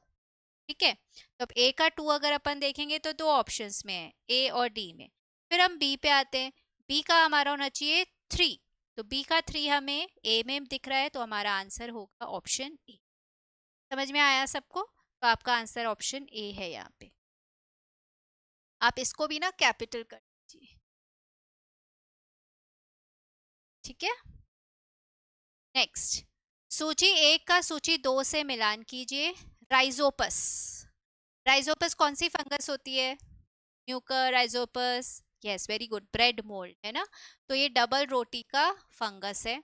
ठीक है? तो अब ए का 2 अगर अपन देखेंगे तो दो ऑप्शंस में है, ए और डी में। फिर हम बी पे आते हैं, बी का हमारा होना चाहिए 3, तो बी का 3 हमें ए में दिख रहा है, तो हमारा आंसर होगा ऑप्शन ए। समझ में आया सबको? तो आपका आंसर ऑप्शन ए है यहाँ पे। आप इसको भी ना कैपिटल कर दीजिए, ठीक है? नेक्स्ट, सूची 1 का सूची 2 से मिलान कीजिए। राइजोपस, राइजोपस कौन सी फंगस होती है? Mucor Rhizopus, yes very good, bread mould, है ना? तो ये डबल रोटी का फंगस है।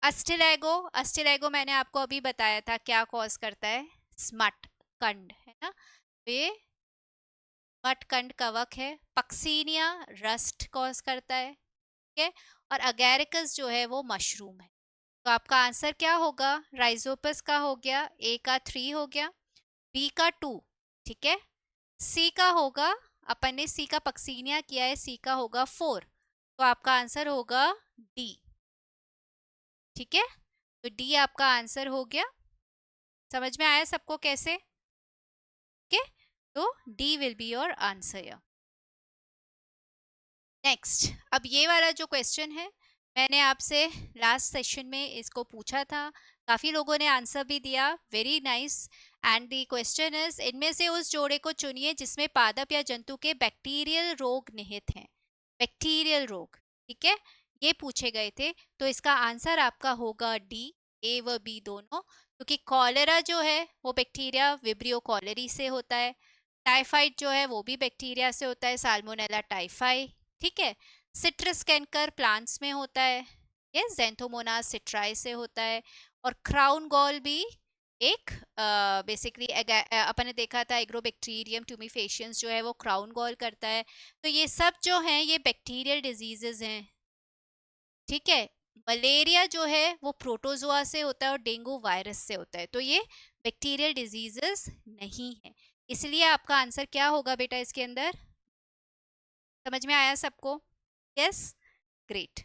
अस्टिलैगो, अस्टिलैगो मैंने आपको अभी बताया था क्या कॉज करता है? स्मट कंड, है ना? तो ये मटकंड कवक है। पक्सीनिया रस्ट कॉज करता है, ठीक है? और अगैरिकस जो है वो मशरूम है। तो आपका आंसर क्या होगा? राइजोपस का हो गया, ए का 3 हो गया, बी का 2, ठीक है? सी का होगा, अपन ने सी का पक्सीनिया किया है, सी का होगा 4, तो आपका आंसर होगा डी, ठीक है? तो डी आपका आंसर हो गया। समझ में आया सबको कैसे? ओके, तो D will be your answer. Next, अब ये वाला जो क्वेश्चन है मैंने आपसे लास्ट सेशन में इसको पूछा था, काफ़ी लोगों ने आंसर भी दिया, very nice. And the question is, इनमें से उस जोड़े को चुनिए जिसमें पादप या जंतु के बैक्टीरियल रोग निहित हैं। बैक्टीरियल रोग, ठीक है, ये पूछे गए थे। तो इसका आंसर आपका होगा डी, ए व बी दोनों, क्योंकि कॉलेरा जो है वो बैक्टीरिया विब्रियो कॉलेरी से होता है। टाइफाइड जो है वो भी बैक्टीरिया से होता है, साल्मोनेला टाइफाई, ठीक है? सिट्रस कैंकर प्लांट्स में होता है, ये जेंथोमोनास सिट्राई से होता है। और क्राउन गॉल भी एक बेसिकली अपन ने देखा था एग्रोबैक्टीरियम ट्यूमिफेशियंस जो है वो क्राउन गॉल करता है। तो ये सब जो हैं ये बैक्टीरियल डिजीजेज हैं, ठीक है? मलेरिया जो है वो प्रोटोजोआ से होता है और डेंगू वायरस से होता है, तो ये बैक्टीरियल डिजीजेस नहीं है। इसलिए आपका आंसर क्या होगा बेटा इसके अंदर? समझ में आया सबको? Yes, great.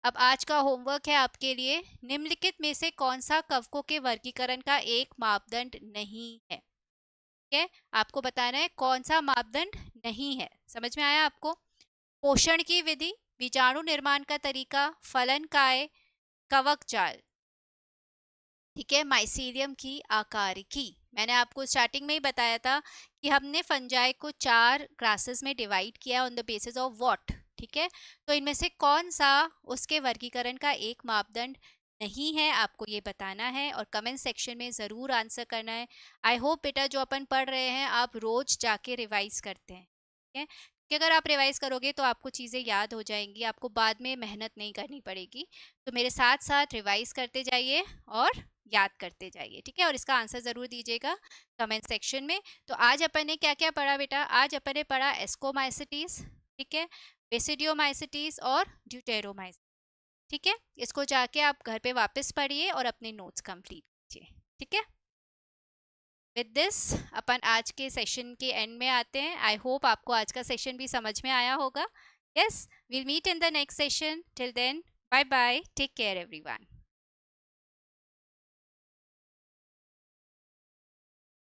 अब आज का होमवर्क है आपके लिए, निम्नलिखित में से कौन सा कवकों के वर्गीकरण का एक मापदंड नहीं है, ठीक है? आपको बताना है कौन सा मापदंड नहीं है। समझ में आया आपको? पोषण की विधि, बीजाणु निर्माण का तरीका, फलन काय, कवक जाल, ठीक है, माइसीलियम की आकारिकी। मैंने आपको स्टार्टिंग में ही बताया था कि हमने फंजाई को 4 क्लासेस में डिवाइड किया on the basis of what, ठीक है? तो इनमें से कौन सा उसके वर्गीकरण का एक मापदंड नहीं है, आपको ये बताना है और कमेंट सेक्शन में ज़रूर आंसर करना है। आई होप बेटा जो अपन पढ़ रहे हैं आप रोज जाके रिवाइज करते हैं, ठीक है? कि अगर आप रिवाइज करोगे तो आपको चीज़ें याद हो जाएंगी, आपको बाद में मेहनत नहीं करनी पड़ेगी। तो मेरे साथ साथ रिवाइज करते जाइए और याद करते जाइए, ठीक है? और इसका आंसर ज़रूर दीजिएगा कमेंट सेक्शन में। तो आज अपन ने क्या क्या पढ़ा बेटा? आज अपन ने पढ़ा एस्कोमाइसिटीज, ठीक है, बेसिडियोमाइसिटीज और ड्यूटेरोमाइसिस, ठीक है? इसको जाके आप घर पे वापस पढ़िए और अपने नोट्स कंप्लीट कीजिए। ठीक है, विद दिस अपन आज के सेशन के एंड में आते हैं। आई होप आपको आज का सेशन भी समझ में आया होगा। Yes, we'll meet in the next session. Till then, bye bye, take care everyone.